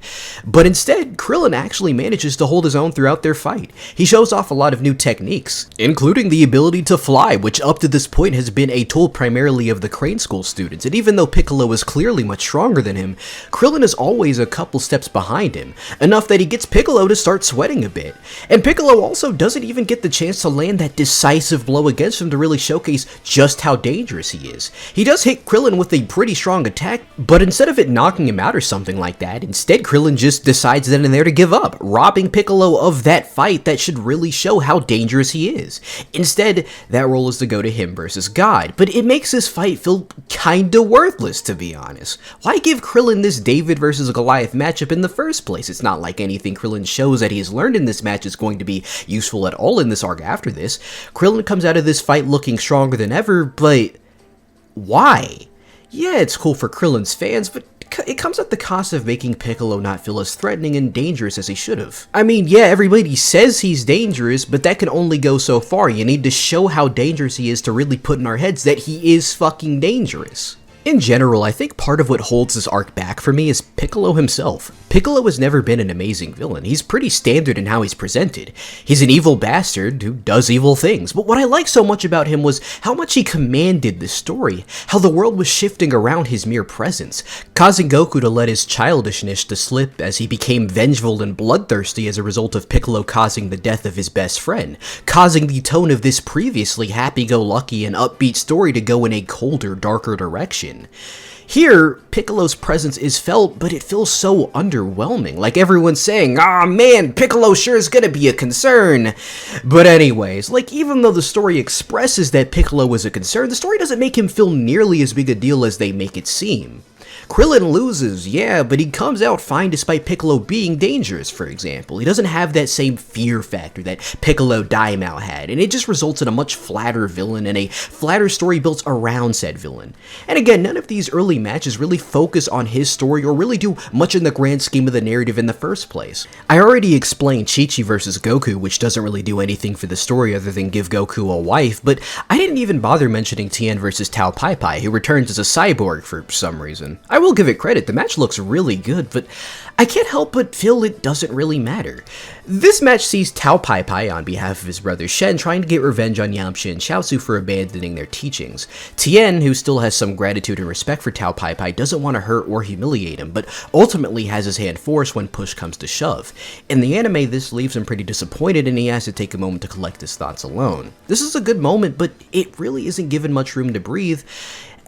But instead, Krillin actually manages to hold his own throughout their fight. He shows off a lot of new techniques, including the ability to fly, which up to this point has been a tool primarily of the Crane School students, and even though Piccolo is clearly much stronger than him, Krillin is always a couple steps behind him, enough that he gets Piccolo to start sweating a bit. And Piccolo also doesn't even get the chance to land that decisive blow against him to really showcase just how dangerous he is. He does hit Krillin with a pretty strong attack, but instead of it knocking him out or something like that, instead Krillin just decides then and there to give up, robbing Piccolo of that fight that should really show how dangerous he is. Instead, that role is to go to him versus God, but it makes this fight feel kinda worthless, to be honest. Why give Krillin this David versus Goliath matchup in the first place? It's not like anything Krillin shows that he has learned in this match is going to be useful at all in this arc after this. Krillin comes out of this fight looking stronger than ever, but why? Yeah, it's cool for Krillin's fans, but it comes at the cost of making Piccolo not feel as threatening and dangerous as he should have. I mean, yeah, everybody says he's dangerous, but that can only go so far. You need to show how dangerous he is to really put in our heads that he is fucking dangerous. In general, I think part of what holds this arc back for me is Piccolo himself. Piccolo has never been an amazing villain. He's pretty standard in how he's presented. He's an evil bastard who does evil things, but what I liked so much about him was how much he commanded the story, how the world was shifting around his mere presence, causing Goku to let his childishness to slip as he became vengeful and bloodthirsty as a result of Piccolo causing the death of his best friend, causing the tone of this previously happy-go-lucky and upbeat story to go in a colder, darker direction. Here, Piccolo's presence is felt, but it feels so underwhelming, like everyone's saying, "Ah man, Piccolo sure is gonna be a concern." But anyways, like even though the story expresses that Piccolo is a concern, the story doesn't make him feel nearly as big a deal as they make it seem. Krillin loses, yeah, but he comes out fine despite Piccolo being dangerous, for example. He doesn't have that same fear factor that Piccolo Daimo had, and it just results in a much flatter villain and a flatter story built around said villain. And again, none of these early matches really focus on his story or really do much in the grand scheme of the narrative in the first place. I already explained Chi-Chi versus Goku, which doesn't really do anything for the story other than give Goku a wife, but I didn't even bother mentioning Tien versus Tao Pai Pai, who returns as a cyborg for some reason. I will give it credit, the match looks really good, but I can't help but feel it doesn't really matter. This match sees Tao Pai Pai, on behalf of his brother Shen, trying to get revenge on Yamcha and Chaozu for abandoning their teachings. Tien, who still has some gratitude and respect for Tao Pai Pai, doesn't want to hurt or humiliate him, but ultimately has his hand forced when push comes to shove. In the anime, this leaves him pretty disappointed, and he has to take a moment to collect his thoughts alone. This is a good moment, but it really isn't given much room to breathe.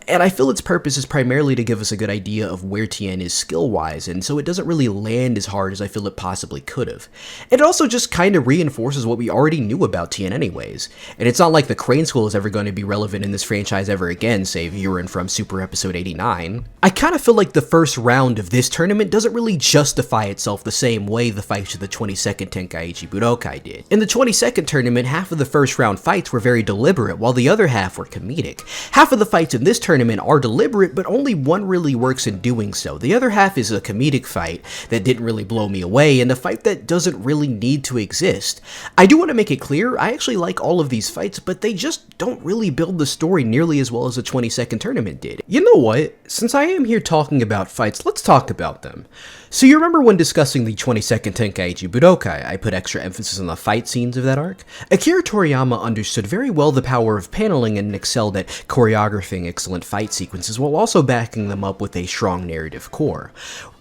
And I feel its purpose is primarily to give us a good idea of where Tien is skill-wise, and so it doesn't really land as hard as I feel it possibly could have. It also just kind of reinforces what we already knew about Tien anyways, and it's not like the Crane School is ever going to be relevant in this franchise ever again, save Yurin from Super Episode 89. I kind of feel like the first round of this tournament doesn't really justify itself the same way the fights of the 22nd Tenkaichi Budokai did. In the 22nd tournament, half of the first round fights were very deliberate, while the other half were comedic. Half of the fights in this tournament are deliberate, but only one really works in doing so. The other half is a comedic fight that didn't really blow me away, and a fight that doesn't really need to exist. I do want to make it clear, I actually like all of these fights, but they just don't really build the story nearly as well as the 22nd tournament did. You know what? Since I am here talking about fights, let's talk about them. So you remember when discussing the 22nd Tenkaichi Budokai, I put extra emphasis on the fight scenes of that arc? Akira Toriyama understood very well the power of paneling and excelled at choreographing excellent fight sequences while also backing them up with a strong narrative core.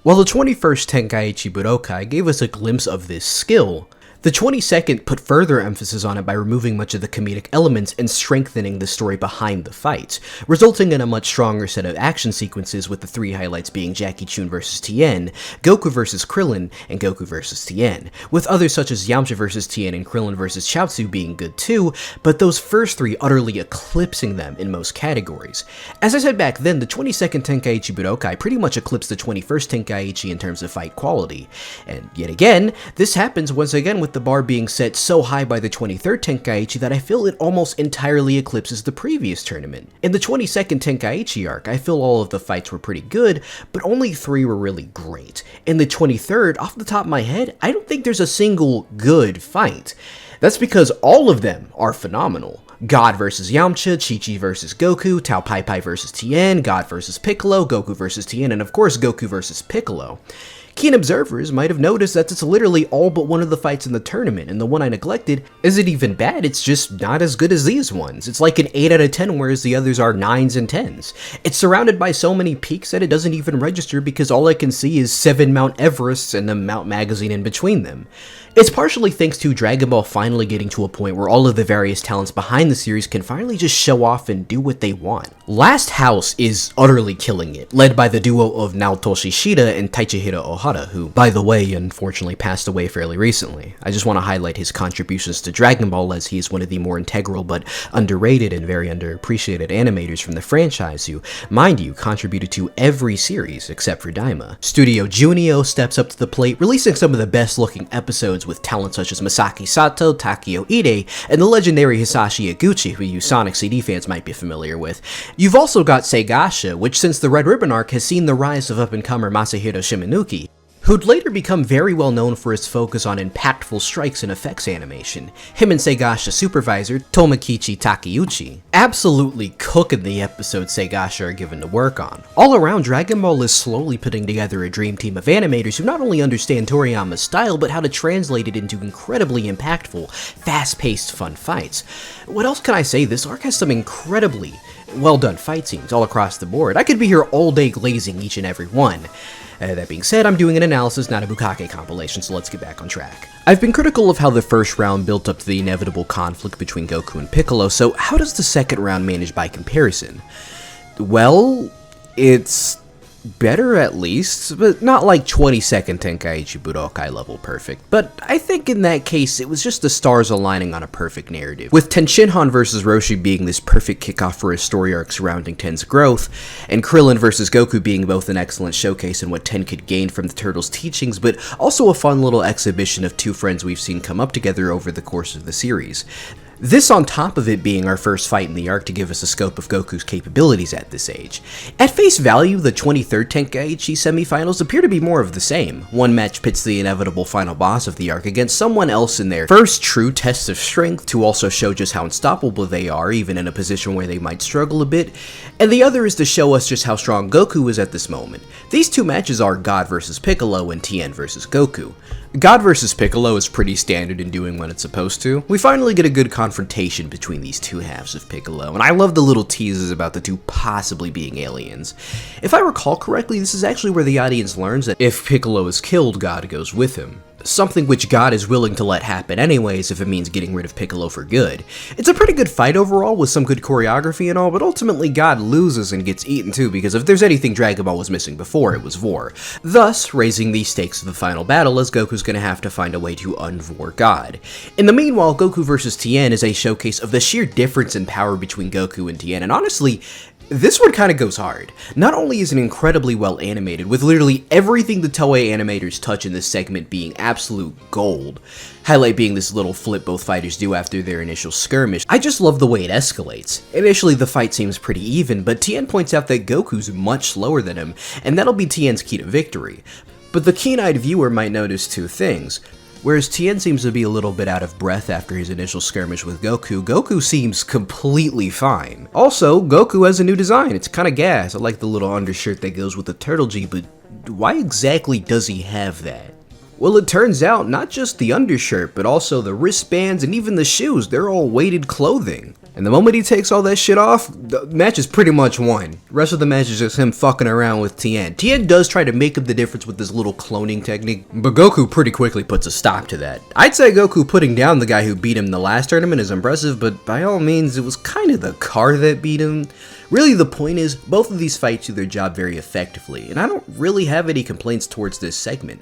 While the 21st Tenkaichi Budokai gave us a glimpse of this skill, the 22nd put further emphasis on it by removing much of the comedic elements and strengthening the story behind the fights, resulting in a much stronger set of action sequences, with the three highlights being Jackie Chun vs Tien, Goku vs Krillin, and Goku vs Tien, with others such as Yamcha vs Tien and Krillin vs Chaozu being good too, but those first three utterly eclipsing them in most categories. As I said back then, the 22nd Tenkaichi Budokai pretty much eclipsed the 21st Tenkaichi in terms of fight quality, and yet again, this happens once again with the bar being set so high by the 23rd Tenkaichi that I feel it almost entirely eclipses the previous tournament. In the 22nd Tenkaichi arc, I feel all of the fights were pretty good, but only 3 were really great. In the 23rd, off the top of my head, I don't think there's a single good fight. That's because all of them are phenomenal. God vs Yamcha, Chi-Chi vs Goku, Tao Pai Pai vs Tien, God vs Piccolo, Goku vs Tien, and of course Goku vs Piccolo. Keen observers might have noticed that it's literally all but one of the fights in the tournament, and the one I neglected isn't even bad, it's just not as good as these ones. It's like an 8 out of 10, whereas the others are 9s and 10s. It's surrounded by so many peaks that it doesn't even register because all I can see is 7 Mount Everests and the Mount Magazine in between them. It's partially thanks to Dragon Ball finally getting to a point where all of the various talents behind the series can finally just show off and do what they want. Last House is utterly killing it, led by the duo of Naotoshi Shida and Taichihiro Ohara, who, by the way, unfortunately passed away fairly recently. I just want to highlight his contributions to Dragon Ball, as he is one of the more integral but underrated and very underappreciated animators from the franchise who, mind you, contributed to every series except for Daima. Studio Junio steps up to the plate, releasing some of the best looking episodes with talent such as Masaki Sato, Takeo Ide, and the legendary Hisashi Iguchi, who you Sonic CD fans might be familiar with. You've also got Seigasha, which since the Red Ribbon arc has seen the rise of up-and-comer Masahiro Shimanuki, who'd later become very well known for his focus on impactful strikes and effects animation. Him and Seigasha's supervisor, Tomokichi Takeuchi, absolutely cooking the episodes Seigasha are given to work on. All around, Dragon Ball is slowly putting together a dream team of animators who not only understand Toriyama's style, but how to translate it into incredibly impactful, fast-paced, fun fights. What else can I say? This arc has some incredibly well done fight scenes all across the board. I could be here all day glazing each and every one. That being said, I'm doing an analysis, not a Bukake compilation, so let's get back on track. I've been critical of how the first round built up to the inevitable conflict between Goku and Piccolo, so how does the second round manage by comparison? Well, it's better at least, but not like 22nd Tenkaichi Budokai level perfect. But I think in that case, it was just the stars aligning on a perfect narrative, with Tenshinhan vs Roshi being this perfect kickoff for a story arc surrounding Ten's growth, and Krillin vs Goku being both an excellent showcase in what Ten could gain from the turtles' teachings, but also a fun little exhibition of two friends we've seen come up together over the course of the series. This on top of it being our first fight in the arc to give us a scope of Goku's capabilities at this age. At face value, the 23rd Tenkaichi semifinals appear to be more of the same. One match pits the inevitable final boss of the arc against someone else in their first true test of strength to also show just how unstoppable they are, even in a position where they might struggle a bit, and the other is to show us just how strong Goku is at this moment. These two matches are God vs Piccolo and Tien vs Goku. God vs Piccolo is pretty standard in doing what it's supposed to. We finally get a good confrontation between these two halves of Piccolo, and I love the little teases about the two possibly being aliens. If I recall correctly, this is actually where the audience learns that if Piccolo is killed, God goes with him. Something which God is willing to let happen anyways if it means getting rid of Piccolo for good. It's a pretty good fight overall with some good choreography and all, but ultimately God loses and gets eaten too, because if there's anything Dragon Ball was missing before, it was Vor. Thus, raising the stakes of the final battle as Goku's gonna have to find a way to unvor God. In the meanwhile, Goku vs Tien is a showcase of the sheer difference in power between Goku and Tien, and honestly, this one kinda goes hard. Not only is it incredibly well animated, with literally everything the Toei animators touch in this segment being absolute gold, highlight being this little flip both fighters do after their initial skirmish, I just love the way it escalates. Initially the fight seems pretty even, but Tien points out that Goku's much slower than him, and that'll be Tien's key to victory. But the keen-eyed viewer might notice two things. Whereas Tien seems to be a little bit out of breath after his initial skirmish with Goku, Goku seems completely fine. Also, Goku has a new design. It's kinda gas. I like the little undershirt that goes with the turtle G, but why exactly does he have that? Well, it turns out not just the undershirt, but also the wristbands and even the shoes, they're all weighted clothing. And the moment he takes all that shit off, the match is pretty much won. The rest of the match is just him fucking around with Tien. Tien does try to make up the difference with this little cloning technique, but Goku pretty quickly puts a stop to that. I'd say Goku putting down the guy who beat him in the last tournament is impressive, but by all means, it was kind of the car that beat him. Really, the point is, both of these fights do their job very effectively, and I don't really have any complaints towards this segment.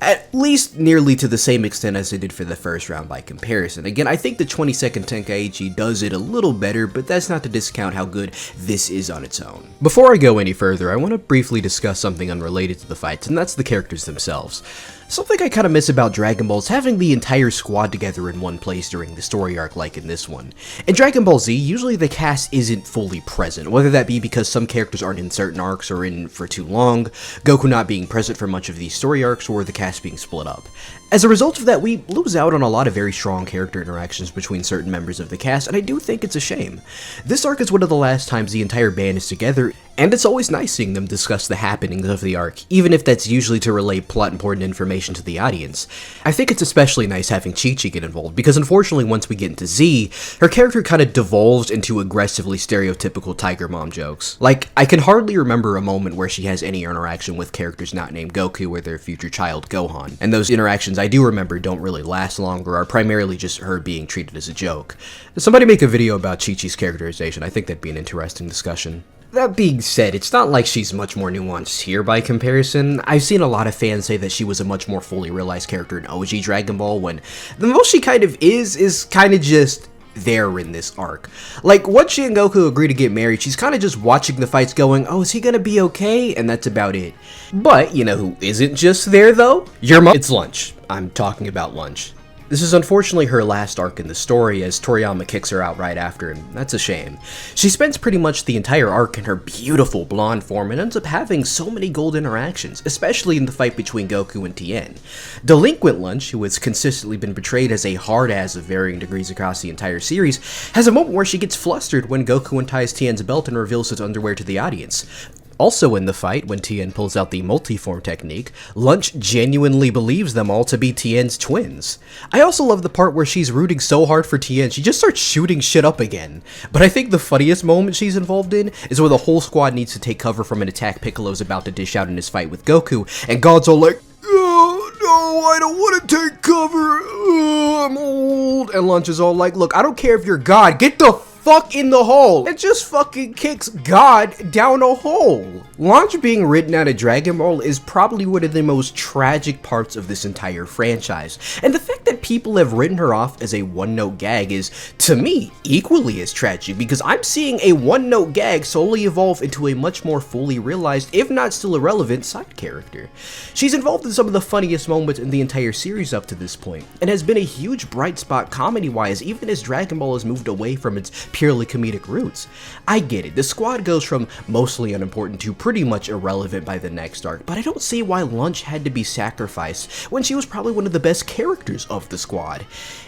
At least nearly to the same extent as I did for the first round by comparison. Again, I think the 22nd Tenkaichi does it a little better, but that's not to discount how good this is on its own. Before I go any further, I want to briefly discuss something unrelated to the fights, and that's the characters themselves. Something I kinda miss about Dragon Ball is having the entire squad together in one place during the story arc like in this one. In Dragon Ball Z, usually the cast isn't fully present, whether that be because some characters aren't in certain arcs or in for too long, Goku not being present for much of these story arcs, or the cast being split up. As a result of that, we lose out on a lot of very strong character interactions between certain members of the cast, and I do think it's a shame. This arc is one of the last times the entire band is together, and it's always nice seeing them discuss the happenings of the arc, even if that's usually to relay plot-important information to the audience. I think it's especially nice having Chi-Chi get involved, because unfortunately once we get into Z, her character kinda devolves into aggressively stereotypical Tiger Mom jokes. Like, I can hardly remember a moment where she has any interaction with characters not named Goku or their future child Gohan, and those interactions I do remember don't really last long or are primarily just her being treated as a joke. Somebody make a video about Chi-Chi's characterization, I think that'd be an interesting discussion. That being said, it's not like she's much more nuanced here by comparison. I've seen a lot of fans say that she was a much more fully realized character in OG Dragon Ball, when the most she kind of is kind of just there in this arc. Like, once she and Goku agree to get married, she's kind of just watching the fights going, oh, is he gonna be okay? And that's about it. But, you know who isn't just there, though? Your mom. It's Lunch. I'm talking about Lunch. This is unfortunately her last arc in the story, as Toriyama kicks her out right after, and that's a shame. She spends pretty much the entire arc in her beautiful blonde form and ends up having so many gold interactions, especially in the fight between Goku and Tien. Delinquent Lunch, who has consistently been portrayed as a hard-ass of varying degrees across the entire series, has a moment where she gets flustered when Goku unties Tien's belt and reveals his underwear to the audience. Also in the fight, when Tien pulls out the multiform technique, Lunch genuinely believes them all to be Tien's twins. I also love the part where she's rooting so hard for Tien, she just starts shooting shit up again. But I think the funniest moment she's involved in is where the whole squad needs to take cover from an attack Piccolo's about to dish out in his fight with Goku, and God's all like, oh, no, I don't want to take cover, I'm old. And Lunch is all like, look, I don't care if you're God, get the fuck in the hole, and just fucking kicks God down a hole. Lunch being written out of Dragon Ball is probably one of the most tragic parts of this entire franchise, and the fact that people have written her off as a one-note gag is, to me, equally as tragic, because I'm seeing a one-note gag slowly evolve into a much more fully realized, if not still irrelevant, side character. She's involved in some of the funniest moments in the entire series up to this point, and has been a huge bright spot comedy-wise even as Dragon Ball has moved away from its purely comedic roots. I get it, the squad goes from mostly unimportant to pretty much irrelevant by the next arc, but I don't see why Lunch had to be sacrificed when she was probably one of the best characters of the squad.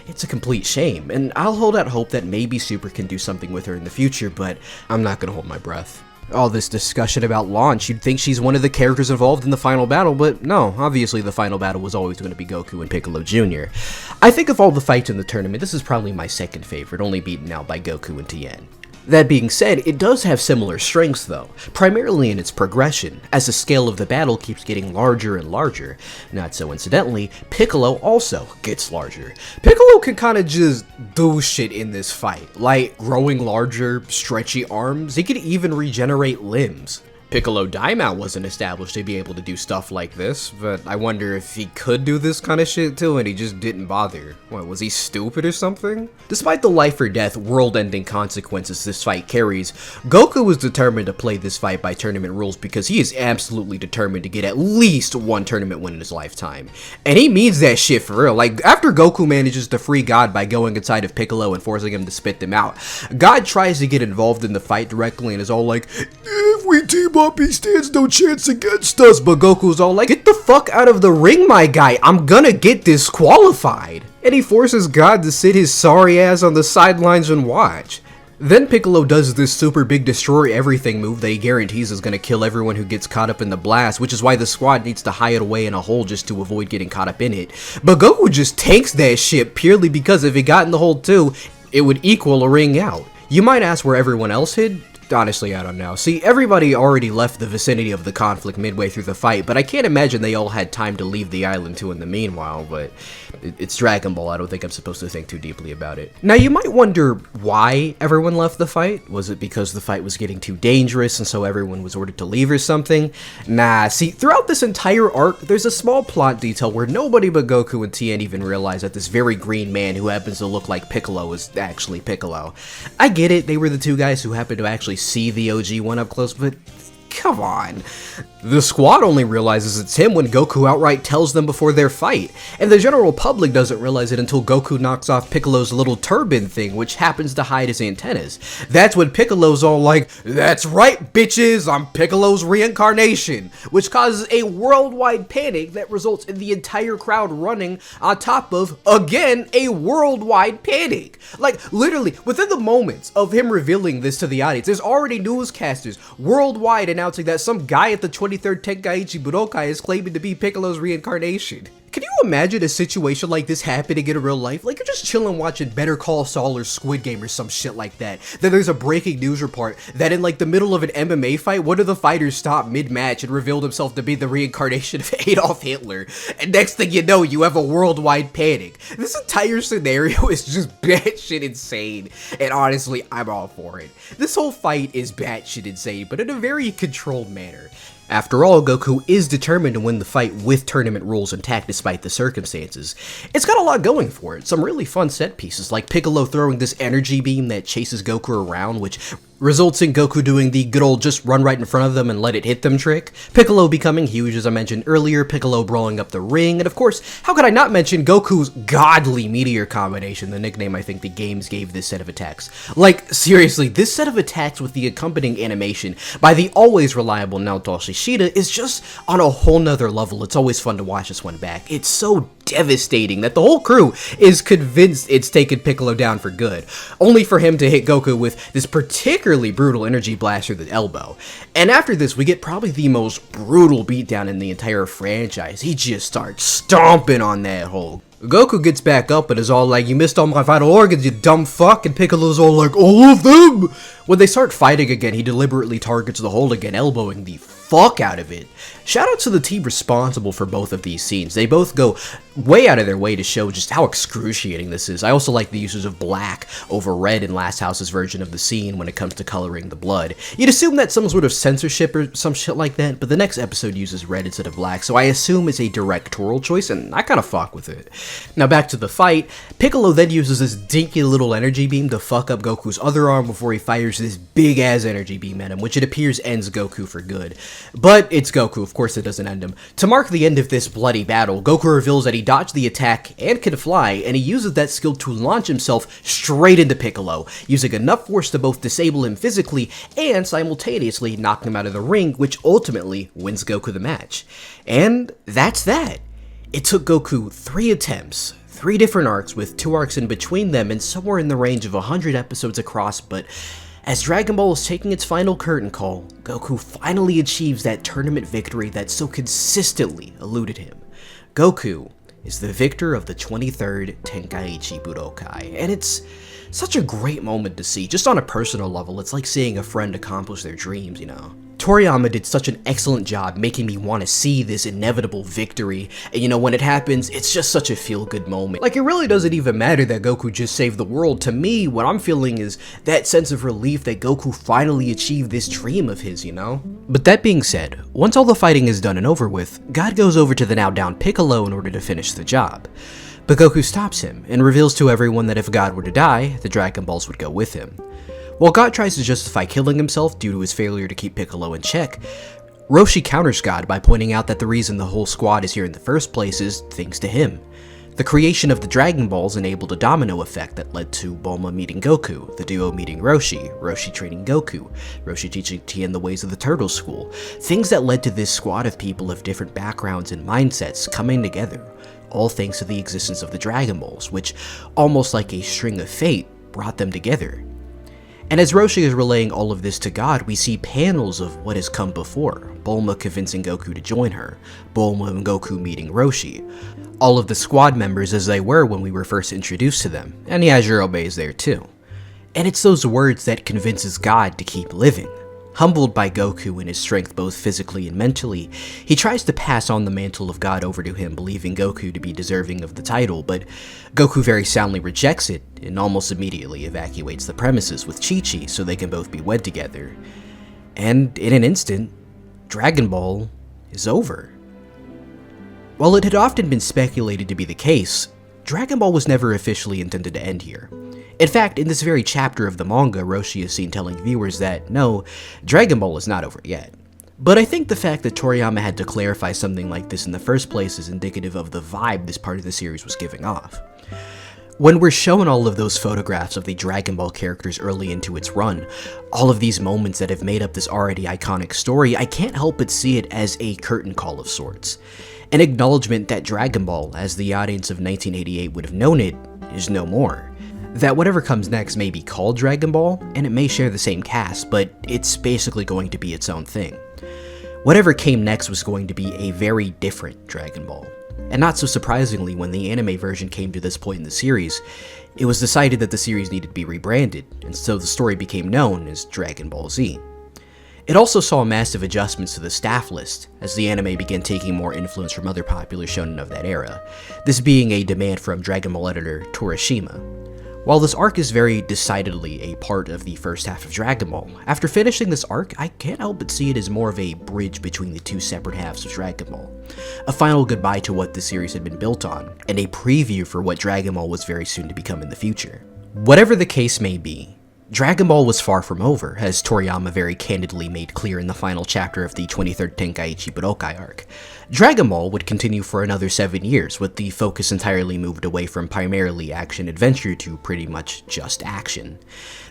It's a complete shame, and I'll hold out hope that maybe Super can do something with her in the future, but I'm not gonna hold my breath. All this discussion about Launch, you'd think she's one of the characters involved in the final battle, but no, obviously the final battle was always going to be Goku and Piccolo Jr. I think of all the fights in the tournament, this is probably my second favorite, only beaten out by Goku and Tien. That being said, it does have similar strengths though, primarily in its progression, as the scale of the battle keeps getting larger and larger. Not so incidentally, Piccolo also gets larger. Piccolo can kinda just do shit in this fight, like growing larger, stretchy arms, he could even regenerate limbs. Piccolo Daimo wasn't established to be able to do stuff like this, but I wonder if he could do this kind of shit too and he just didn't bother. What, was he stupid or something? Despite the life or death, world-ending consequences this fight carries, Goku was determined to play this fight by tournament rules because he is absolutely determined to get at least one tournament win in his lifetime. And he means that shit for real. Like, after Goku manages to free God by going inside of Piccolo and forcing him to spit them out, God tries to get involved in the fight directly and is all like, if we team up, he stands no chance against us. But Goku's all like, get the fuck out of the ring, my guy. I'm gonna get disqualified. And he forces God to sit his sorry ass on the sidelines and watch. Then Piccolo does this super big destroy everything move that he guarantees is gonna kill everyone who gets caught up in the blast, which is why the squad needs to hide away in a hole just to avoid getting caught up in it. But Goku just tanks that shit purely because if he got in the hole too, it would equal a ring out. You might ask where everyone else hid? Honestly, I don't know. See, everybody already left the vicinity of the conflict midway through the fight, but I can't imagine they all had time to leave the island too in the meanwhile, but it's Dragon Ball, I don't think I'm supposed to think too deeply about it. Now, you might wonder why everyone left the fight. Was it because the fight was getting too dangerous and so everyone was ordered to leave or something? Nah, see, throughout this entire arc, there's a small plot detail where nobody but Goku and Tien even realize that this very green man who happens to look like Piccolo is actually Piccolo. I get it, they were the two guys who happened to actually see the OG one up close, but come on. The squad only realizes it's him when Goku outright tells them before their fight, and the general public doesn't realize it until Goku knocks off Piccolo's little turban thing, which happens to hide his antennas. That's when Piccolo's all like, that's right bitches, I'm Piccolo's reincarnation, which causes a worldwide panic that results in the entire crowd running on top of, again, a worldwide panic. Like, literally, within the moments of him revealing this to the audience, there's already newscasters worldwide announcing that some guy at the 23rd Tenkaichi Budokai is claiming to be Piccolo's reincarnation. Can you imagine a situation like this happening in real life? Like, you're just chilling watching Better Call Saul or Squid Game or some shit like that. Then there's a breaking news report that in like the middle of an MMA fight, one of the fighters stopped mid-match and revealed himself to be the reincarnation of Adolf Hitler. And next thing you know, you have a worldwide panic. This entire scenario is just batshit insane. And honestly, I'm all for it. This whole fight is batshit insane, but in a very controlled manner. After all, Goku is determined to win the fight with tournament rules intact despite the circumstances. It's got a lot going for it, some really fun set pieces, like Piccolo throwing this energy beam that chases Goku around, which results in Goku doing the good old just run right in front of them and let it hit them trick, Piccolo becoming huge as I mentioned earlier, Piccolo brawling up the ring, and of course, how could I not mention Goku's godly meteor combination, the nickname I think the games gave this set of attacks. Like, seriously, this set of attacks with the accompanying animation by the always reliable Naoto Shishida is just on a whole nother level. It's always fun to watch this one back. It's so devastating that the whole crew is convinced it's taken Piccolo down for good, only for him to hit Goku with this particularly brutal energy blast through the elbow. And after this, we get probably the most brutal beatdown in the entire franchise. He just starts stomping on that hole. Goku gets back up and is all like, you missed all my vital organs, you dumb fuck, and Piccolo's all like, all of them? When they start fighting again, he deliberately targets the hole again, elbowing the fuck out of it. Shout out to the team responsible for both of these scenes. They both go way out of their way to show just how excruciating this is. I also like the uses of black over red in Last House's version of the scene when it comes to coloring the blood. You'd assume that's some sort of censorship or some shit like that, but the next episode uses red instead of black, so I assume it's a directorial choice, and I kinda fuck with it. Now back to the fight, Piccolo then uses this dinky little energy beam to fuck up Goku's other arm before he fires this big ass energy beam at him, which it appears ends Goku for good. But it's Goku, of course it doesn't end him. To mark the end of this bloody battle, Goku reveals that he dodged the attack and can fly, and he uses that skill to launch himself straight into Piccolo, using enough force to both disable him physically and simultaneously knock him out of the ring, which ultimately wins Goku the match. And that's that. It took Goku 3 attempts, 3 different arcs with 2 arcs in between them, and somewhere in the range of 100 episodes across, but as Dragon Ball is taking its final curtain call, Goku finally achieves that tournament victory that so consistently eluded him. Goku is the victor of the 23rd Tenkaichi Budokai, and it's such a great moment to see. Just on a personal level, it's like seeing a friend accomplish their dreams, you know? Toriyama did such an excellent job making me want to see this inevitable victory, and you know, when it happens, it's just such a feel-good moment. Like, it really doesn't even matter that Goku just saved the world. To me, what I'm feeling is that sense of relief that Goku finally achieved this dream of his, you know? But that being said, once all the fighting is done and over with, God goes over to the now down Piccolo in order to finish the job. But Goku stops him and reveals to everyone that if God were to die, the Dragon Balls would go with him. While God tries to justify killing himself due to his failure to keep Piccolo in check, Roshi counters God by pointing out that the reason the whole squad is here in the first place is thanks to him. The creation of the Dragon Balls enabled a domino effect that led to Bulma meeting Goku, the duo meeting Roshi, Roshi training Goku, Roshi teaching Tien the ways of the Turtle School, things that led to this squad of people of different backgrounds and mindsets coming together, all thanks to the existence of the Dragon Balls, which, almost like a string of fate, brought them together. And as Roshi is relaying all of this to God, we see panels of what has come before. Bulma convincing Goku to join her, Bulma and Goku meeting Roshi, all of the squad members as they were when we were first introduced to them, and Yajirobe is there too. And it's those words that convinces God to keep living. Humbled by Goku and his strength both physically and mentally, he tries to pass on the mantle of God over to him, believing Goku to be deserving of the title, but Goku very soundly rejects it and almost immediately evacuates the premises with Chi-Chi so they can both be wed together. And in an instant, Dragon Ball is over. While it had often been speculated to be the case, Dragon Ball was never officially intended to end here. In fact, in this very chapter of the manga, Roshi is seen telling viewers that, no, Dragon Ball is not over yet. But I think the fact that Toriyama had to clarify something like this in the first place is indicative of the vibe this part of the series was giving off. When we're shown all of those photographs of the Dragon Ball characters early into its run, all of these moments that have made up this already iconic story, I can't help but see it as a curtain call of sorts. An acknowledgement that Dragon Ball, as the audience of 1988 would have known it, is no more. That whatever comes next may be called Dragon Ball, and it may share the same cast, but it's basically going to be its own thing. Whatever came next was going to be a very different Dragon Ball. And not so surprisingly, when the anime version came to this point in the series, it was decided that the series needed to be rebranded, and so the story became known as Dragon Ball Z. It also saw massive adjustments to the staff list, as the anime began taking more influence from other popular shonen of that era, this being a demand from Dragon Ball editor Toriyama. While this arc is very decidedly a part of the first half of Dragon Ball, after finishing this arc, I can't help but see it as more of a bridge between the two separate halves of Dragon Ball. A final goodbye to what the series had been built on, and a preview for what Dragon Ball was very soon to become in the future. Whatever the case may be, Dragon Ball was far from over, as Toriyama very candidly made clear in the final chapter of the 23rd Tenkaichi Budokai Arc. Dragon Ball would continue for another 7 years, with the focus entirely moved away from primarily action-adventure to pretty much just action.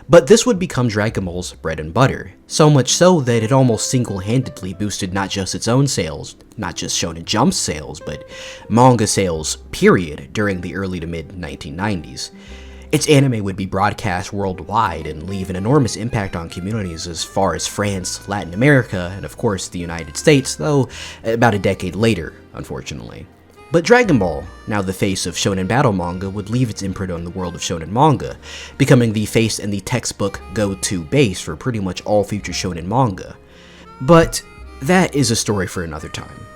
But this would become Dragon Ball's bread and butter, so much so that it almost single-handedly boosted not just its own sales, not just Shounen Jump's sales, but manga sales, period, during the early to mid-1990s. Its anime would be broadcast worldwide and leave an enormous impact on communities as far as France, Latin America, and of course the United States, though about a decade later, unfortunately. But Dragon Ball, now the face of shonen battle manga, would leave its imprint on the world of shonen manga, becoming the face and the textbook go-to base for pretty much all future shonen manga. But that is a story for another time.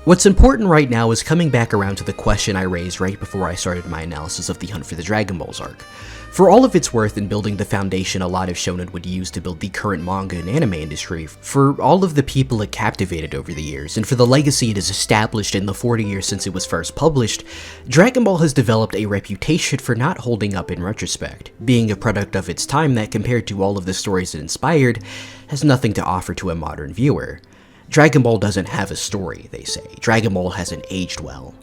What's important right now is coming back around to the question I raised right before I started my analysis of the Hunt for the Dragon Balls arc. For all of its worth in building the foundation a lot of shonen would use to build the current manga and anime industry, for all of the people it captivated over the years, and for the legacy it has established in the 40 years since it was first published, Dragon Ball has developed a reputation for not holding up in retrospect, being a product of its time that, compared to all of the stories it inspired, has nothing to offer to a modern viewer. Dragon Ball doesn't have a story, they say. Dragon Ball hasn't aged well.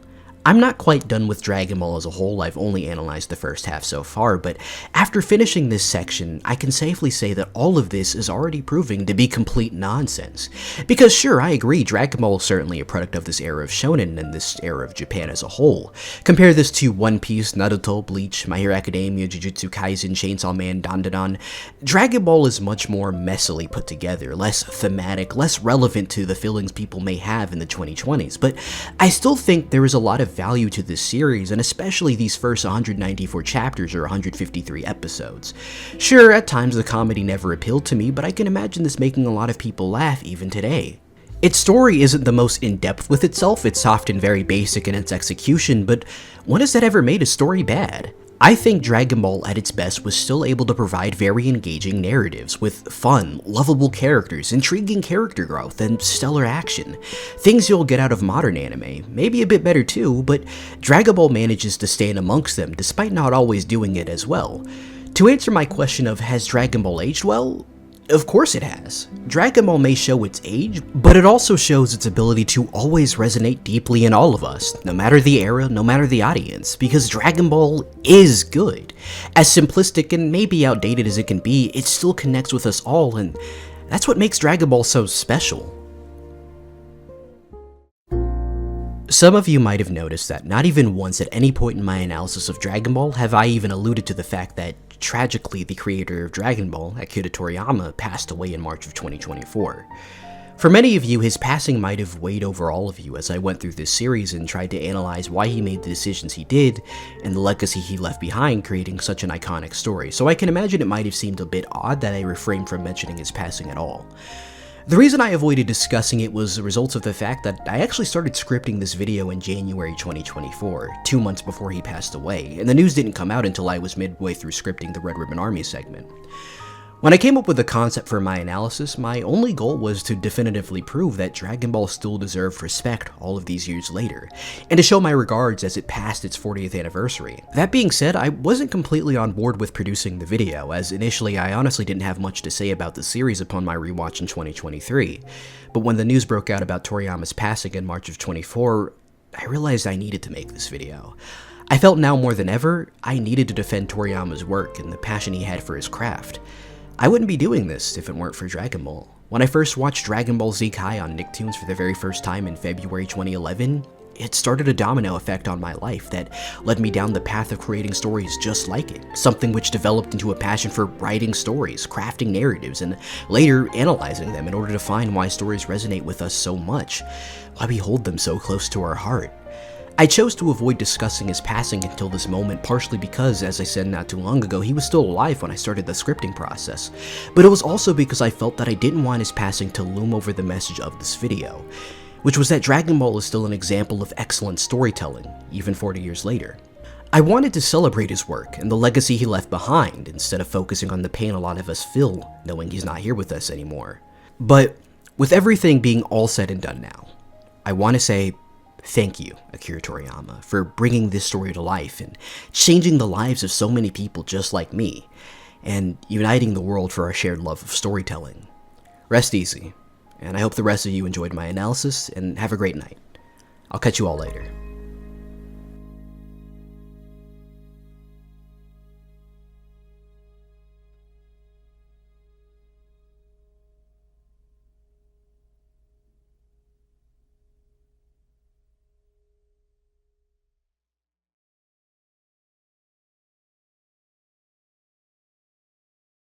I'm not quite done with Dragon Ball as a whole, I've only analyzed the first half so far, but after finishing this section, I can safely say that all of this is already proving to be complete nonsense. Because sure, I agree, Dragon Ball is certainly a product of this era of shonen and this era of Japan as a whole. Compare this to One Piece, Naruto, Bleach, My Hero Academia, Jujutsu Kaisen, Chainsaw Man, Dandadan. Dragon Ball is much more messily put together, less thematic, less relevant to the feelings people may have in the 2020s, but I still think there is a lot of value to this series, and especially these first 194 chapters or 153 episodes. Sure, at times the comedy never appealed to me, but I can imagine this making a lot of people laugh even today. Its story isn't the most in-depth with itself, it's often very basic in its execution, but when has that ever made a story bad? I think Dragon Ball at its best was still able to provide very engaging narratives with fun, lovable characters, intriguing character growth, and stellar action. Things you'll get out of modern anime, maybe a bit better too, but Dragon Ball manages to stand amongst them despite not always doing it as well. To answer my question of has Dragon Ball aged well? Of course it has. Dragon Ball may show its age, but it also shows its ability to always resonate deeply in all of us, no matter the era, no matter the audience, because Dragon Ball is good. As simplistic and maybe outdated as it can be, it still connects with us all, and that's what makes Dragon Ball so special. Some of you might have noticed that not even once at any point in my analysis of Dragon Ball have I even alluded to the fact that tragically, the creator of Dragon Ball, Akira Toriyama, passed away in March of 2024. For many of you, his passing might have weighed over all of you as I went through this series and tried to analyze why he made the decisions he did and the legacy he left behind, creating such an iconic story, so I can imagine it might have seemed a bit odd that I refrained from mentioning his passing at all. The reason I avoided discussing it was the result of the fact that I actually started scripting this video in January 2024, 2 months before he passed away, and the news didn't come out until I was midway through scripting the Red Ribbon Army segment. When I came up with the concept for my analysis, my only goal was to definitively prove that Dragon Ball still deserved respect all of these years later, and to show my regards as it passed its 40th anniversary. That being said, I wasn't completely on board with producing the video, as initially I honestly didn't have much to say about the series upon my rewatch in 2023, but when the news broke out about Toriyama's passing in March of 24, I realized I needed to make this video. I felt now more than ever, I needed to defend Toriyama's work and the passion he had for his craft. I wouldn't be doing this if it weren't for Dragon Ball. When I first watched Dragon Ball Z Kai on Nicktoons for the very first time in February 2011, it started a domino effect on my life that led me down the path of creating stories just like it, something which developed into a passion for writing stories, crafting narratives, and later analyzing them in order to find why stories resonate with us so much, why we hold them so close to our heart. I chose to avoid discussing his passing until this moment, partially because, as I said not too long ago, he was still alive when I started the scripting process, but it was also because I felt that I didn't want his passing to loom over the message of this video, which was that Dragon Ball is still an example of excellent storytelling, even 40 years later. I wanted to celebrate his work and the legacy he left behind, instead of focusing on the pain a lot of us feel knowing he's not here with us anymore. But with everything being all said and done now, I want to say thank you, Akira Toriyama, for bringing this story to life and changing the lives of so many people just like me, and uniting the world for our shared love of storytelling. Rest easy, and I hope the rest of you enjoyed my analysis, and have a great night. I'll catch you all later.